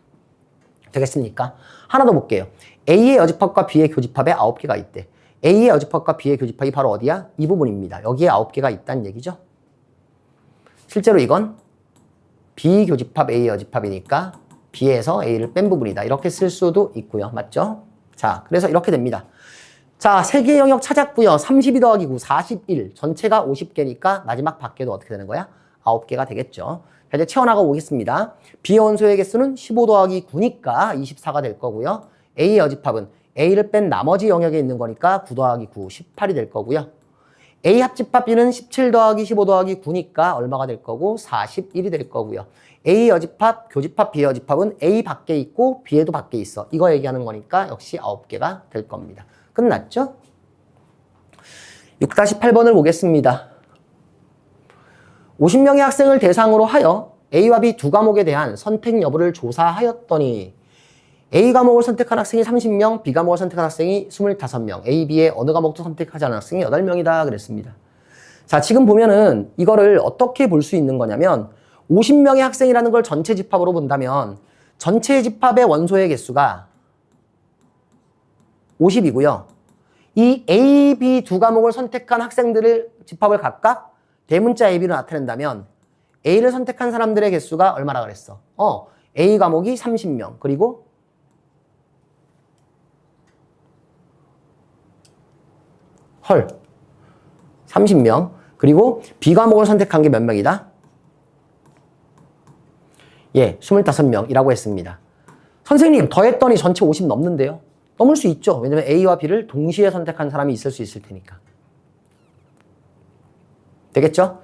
되겠습니까? 하나 더 볼게요. A의 여집합과 B의 교집합에 9개가 있대. A의 여집합과 B의 교집합이 바로 어디야? 이 부분입니다. 여기에 9개가 있다는 얘기죠. 실제로 이건 B 교집합 A 여집합이니까 B에서 A를 뺀 부분이다. 이렇게 쓸 수도 있고요. 맞죠? 자, 그래서 이렇게 됩니다. 자, 3개의 영역 찾았고요. 32 더하기 9, 41. 전체가 50개니까 마지막 밖에도 어떻게 되는 거야? 9개가 되겠죠. 자, 이제 채워나가 보겠습니다. B의 원소의 개수는 15 더하기 9니까 24가 될 거고요. A의 여집합은 A를 뺀 나머지 영역에 있는 거니까 9 더하기 9, 18이 될 거고요. A 합집합 B는 17 더하기 15 더하기 9니까 얼마가 될 거고 41이 될 거고요. A 여집합, 교집합, B 여집합은 A 밖에 있고 B에도 밖에 있어. 이거 얘기하는 거니까 역시 9개가 될 겁니다. 끝났죠? 6-8번을 보겠습니다. 50명의 학생을 대상으로 하여 A와 B 두 과목에 대한 선택 여부를 조사하였더니 A 과목을 선택한 학생이 30명, B 과목을 선택한 학생이 25명, A, B의 어느 과목도 선택하지 않은 학생이 8명이다 그랬습니다. 자, 지금 보면은 이거를 어떻게 볼 수 있는 거냐면 50명의 학생이라는 걸 전체 집합으로 본다면 전체 집합의 원소의 개수가 50이고요. 이 A, B 두 과목을 선택한 학생들을 집합을 각각 대문자 AB로 나타낸다면 A를 선택한 사람들의 개수가 얼마나 그랬어? A 과목이 30명, 그리고 헐 30명, 그리고 B 과목을 선택한 게 몇 명이다? 예, 25명이라고 했습니다. 선생님, 더했더니 전체 50 넘는데요? 넘을 수 있죠. 왜냐면 A와 B를 동시에 선택한 사람이 있을 수 있을 테니까. 되겠죠?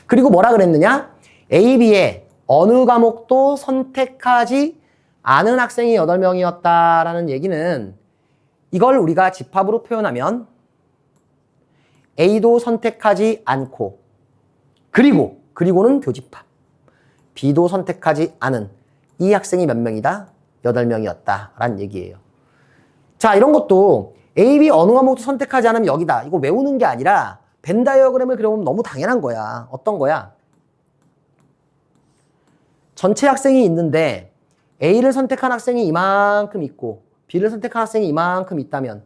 그리고 뭐라 그랬느냐? A, B의 어느 과목도 선택하지 않은 학생이 8명이었다라는 얘기는 이걸 우리가 집합으로 표현하면 A도 선택하지 않고 그리고는 교집합. B도 선택하지 않은 이 학생이 몇 명이다? 8명이었다라는 얘기예요. 자, 이런 것도 A, B 어느 과목도 선택하지 않으면 여기다. 이거 외우는 게 아니라 벤 다이어그램을 그려보면 너무 당연한 거야. 어떤 거야? 전체 학생이 있는데 A를 선택한 학생이 이만큼 있고 B를 선택한 학생이 이만큼 있다면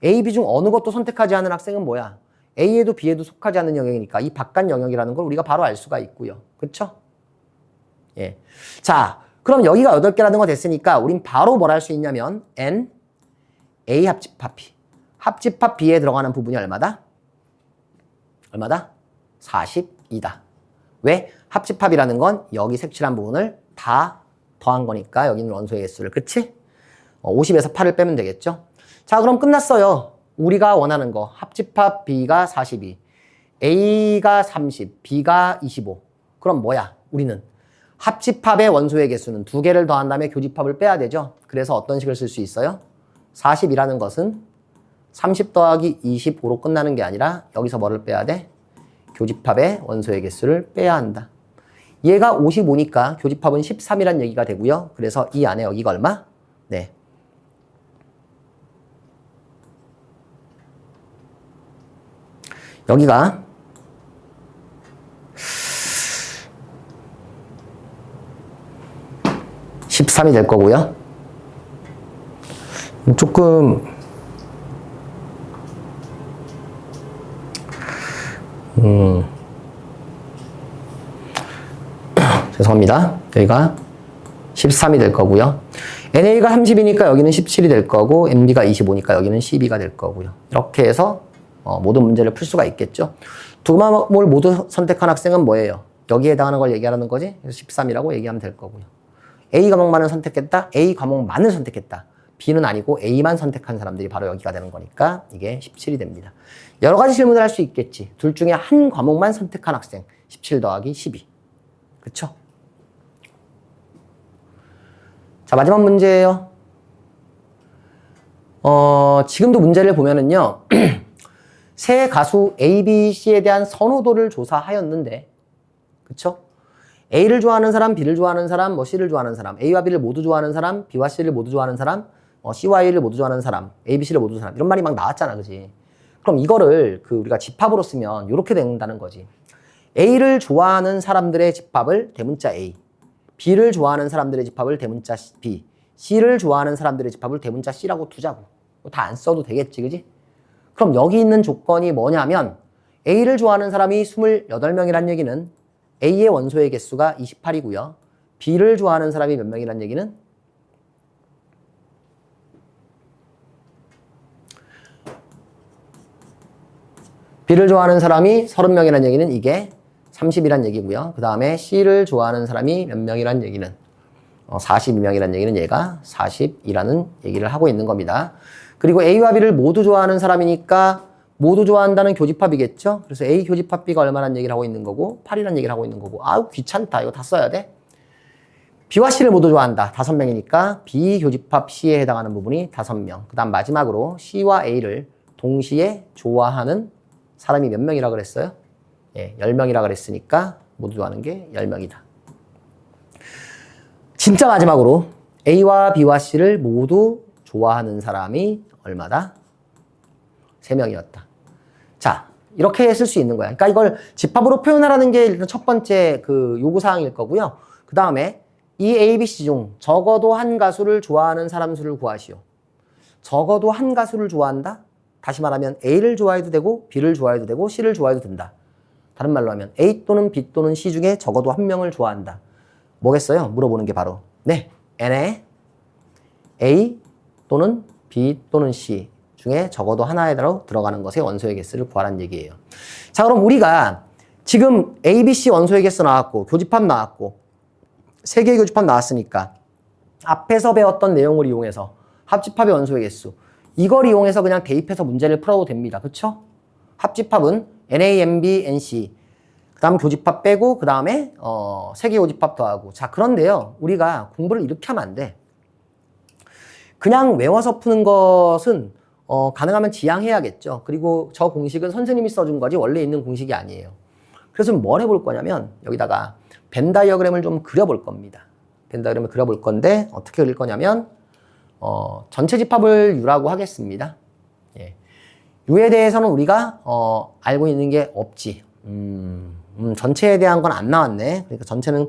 A, B 중 어느 것도 선택하지 않은 학생은 뭐야? A에도 B에도 속하지 않는 영역이니까 이 바깥 영역이라는 걸 우리가 바로 알 수가 있고요. 그렇죠? 예. 자, 그럼 여기가 8개라는 거 됐으니까 우린 바로 뭘 할 수 있냐면 N, A 합집합 B. 합집합 B에 들어가는 부분이 얼마다? 얼마다? 42다. 왜? 합집합이라는 건 여기 색칠한 부분을 다 더한 거니까 여기는 원소의 개수를. 그치? 50에서 8을 빼면 되겠죠? 자, 그럼 끝났어요. 우리가 원하는 거. 합집합 B가 42, A가 30, B가 25. 그럼 뭐야? 우리는 합집합의 원소의 개수는 2개를 더한 다음에 교집합을 빼야 되죠? 그래서 어떤 식을 쓸 수 있어요? 40이라는 것은 30 더하기 25로 끝나는 게 아니라 여기서 뭐를 빼야 돼? 교집합의 원소의 개수를 빼야 한다. 얘가 55니까 교집합은 13이란 얘기가 되고요. 그래서 이 안에 여기가 얼마? 네. 여기가 13이 될 거고요. 조금 죄송합니다. 여기가 13이 될 거고요. NA가 30이니까 여기는 17이 될 거고 NB가 25니까 여기는 12가 될 거고요. 이렇게 해서 모든 문제를 풀 수가 있겠죠. 두 과목을 모두 선택한 학생은 뭐예요? 여기에 해당하는 걸 얘기하는 거지. 그래서 13이라고 얘기하면 될 거고요. A 과목만을 선택했다. A 과목만을 선택했다. B는 아니고 A만 선택한 사람들이 바로 여기가 되는 거니까 이게 17이 됩니다. 여러 가지 질문을 할 수 있겠지. 둘 중에 한 과목만 선택한 학생. 17 더하기 12. 그쵸? 자, 마지막 문제예요. 지금도 문제를 보면은요. 세 가수 A, B, C에 대한 선호도를 조사하였는데, 그쵸? A를 좋아하는 사람, B를 좋아하는 사람, C를 좋아하는 사람, A와 B를 모두 좋아하는 사람, B와 C를 모두 좋아하는 사람, C와 A를 모두 좋아하는 사람, A, B, C를 모두 좋아하는 사람, 이런 말이 막 나왔잖아, 그지? 그럼 이거를 우리가 집합으로 쓰면 이렇게 된다는 거지. A를 좋아하는 사람들의 집합을 대문자 A, B를 좋아하는 사람들의 집합을 대문자 B, C를 좋아하는 사람들의 집합을 대문자 C라고 두자고. 다 안 써도 되겠지, 그지? 그럼 여기 있는 조건이 뭐냐면 A를 좋아하는 사람이 28명이란 얘기는 A의 원소의 개수가 28이고요. B를 좋아하는 사람이 몇 명이란 얘기는 B를 좋아하는 사람이 30명이란 얘기는 이게 30이란 얘기고요. 그 다음에 C를 좋아하는 사람이 몇 명이란 얘기는 42명이란 얘기는 얘가 40이라는 얘기를 하고 있는 겁니다. 그리고 A와 B를 모두 좋아하는 사람이니까 모두 좋아한다는 교집합이겠죠? 그래서 A 교집합 B가 얼마란 얘기를 하고 있는 거고 8이란 얘기를 하고 있는 거고 아우 귀찮다. 이거 다 써야 돼? B와 C를 모두 좋아한다. 5명이니까 B 교집합 C에 해당하는 부분이 5명. 그 다음 마지막으로 C와 A를 동시에 좋아하는 사람이 몇 명이라 그랬어요? 예, 10명이라 그랬으니까 모두 좋아하는 게 10명이다. 진짜 마지막으로 A와 B와 C를 모두 좋아하는 사람이 얼마다? 3명이었다. 자, 이렇게 쓸 수 있는 거야. 그러니까 이걸 집합으로 표현하라는 게 일단 첫 번째 요구사항일 거고요. 그 다음에 이 A, B, C 중 적어도 한 가수를 좋아하는 사람 수를 구하시오. 적어도 한 가수를 좋아한다? 다시 말하면 A를 좋아해도 되고 B를 좋아해도 되고 C를 좋아해도 된다. 다른 말로 하면 A 또는 B 또는 C 중에 적어도 한 명을 좋아한다. 뭐겠어요? 물어보는 게 바로 네, N에 A 또는 B 또는 C 중에 적어도 하나에 들어가는 것의 원소의 개수를 구하라는 얘기예요. 자, 그럼 우리가 지금 A, B, C 원소의 개수 나왔고 교집합 나왔고 3개의 교집합 나왔으니까 앞에서 배웠던 내용을 이용해서 합집합의 원소의 개수 이걸 이용해서 그냥 대입해서 문제를 풀어도 됩니다. 그쵸? 합집합은 NA, NB, NC 다음 교집합 빼고 그 다음에 세개 교집합 더하고. 자, 그런데요. 우리가 공부를 이렇게 하면 안 돼. 그냥 외워서 푸는 것은 가능하면 지양해야겠죠. 그리고 저 공식은 선생님이 써준 거지 원래 있는 공식이 아니에요. 그래서 뭘 해볼 거냐면 여기다가 벤 다이어그램을 좀 그려볼 겁니다. 벤 다이어그램을 그려볼 건데 어떻게 그릴 거냐면 전체 집합을 U라고 하겠습니다. 예. U에 대해서는 우리가 알고 있는 게 없지. 전체에 대한 건 안 나왔네. 그러니까 전체는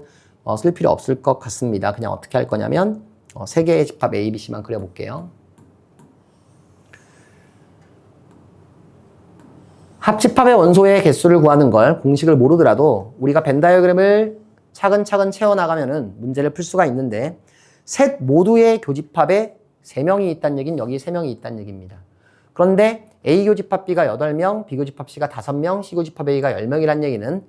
쓸 필요 없을 것 같습니다. 그냥 어떻게 할 거냐면 세 개의 집합 A, B, C만 그려볼게요. 합집합의 원소의 개수를 구하는 걸 공식을 모르더라도 우리가 벤 다이어그램을 차근차근 채워나가면은 문제를 풀 수가 있는데 셋 모두의 교집합에 3명이 있다는 얘기는 여기 3명이 있다는 얘기입니다. 그런데 A 교집합 B가 8명, B 교집합 C가 5명, C 교집합 A가 10명이라는 얘기는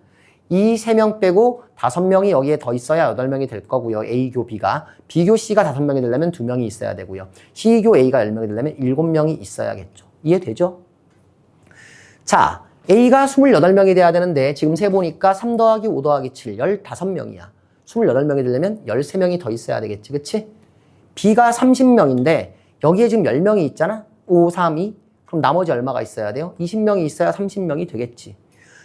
이 3명 빼고 5명이 여기에 더 있어야 8명이 될 거고요. A교 B가. B교 C가 5명이 되려면 2명이 있어야 되고요. C교 A가 10명이 되려면 7명이 있어야겠죠. 이해되죠? 자, A가 28명이 돼야 되는데 지금 세보니까 3 더하기 5 더하기 7, 15명이야. 28명이 되려면 13명이 더 있어야 되겠지. 그치? B가 30명인데 여기에 지금 10명이 있잖아? 5, 3, 2. 그럼 나머지 얼마가 있어야 돼요? 20명이 있어야 30명이 되겠지.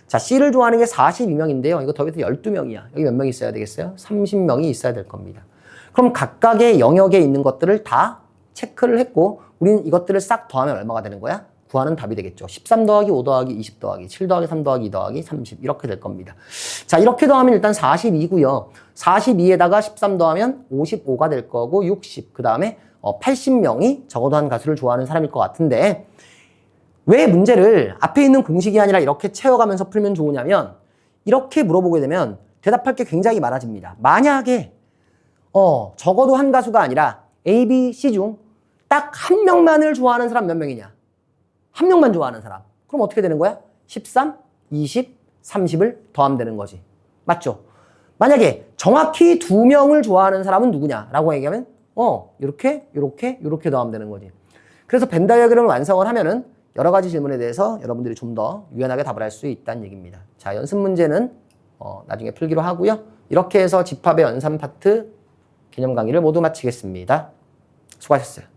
자, C를 좋아하는 게 42명인데요. 이거 더해서 12명이야. 여기 몇 명이 있어야 되겠어요? 30명이 있어야 될 겁니다. 그럼 각각의 영역에 있는 것들을 다 체크를 했고 우리는 이것들을 싹 더하면 얼마가 되는 거야? 구하는 답이 되겠죠. 13 더하기 5 더하기 20 더하기 7 더하기 3 더하기 2 더하기 30 이렇게 될 겁니다. 자, 이렇게 더하면 일단 42고요. 42에다가 13 더하면 55가 될 거고 60, 그 다음에 80명이 적어도 한 가수를 좋아하는 사람일 것 같은데 왜 문제를 앞에 있는 공식이 아니라 이렇게 채워가면서 풀면 좋으냐면 이렇게 물어보게 되면 대답할 게 굉장히 많아집니다. 만약에 적어도 한 가수가 아니라 A, B, C 중 딱 한 명만을 좋아하는 사람 몇 명이냐? 한 명만 좋아하는 사람. 그럼 어떻게 되는 거야? 13, 20, 30을 더하면 되는 거지. 맞죠? 만약에 정확히 2명을 좋아하는 사람은 누구냐라고 얘기하면 이렇게 더하면 되는 거지. 그래서 벤 다이어그램을 완성을 하면은 여러 가지 질문에 대해서 여러분들이 좀 더 유연하게 답을 할 수 있다는 얘기입니다. 자, 연습 문제는 나중에 풀기로 하고요. 이렇게 해서 집합의 연산 파트 개념 강의를 모두 마치겠습니다. 수고하셨어요.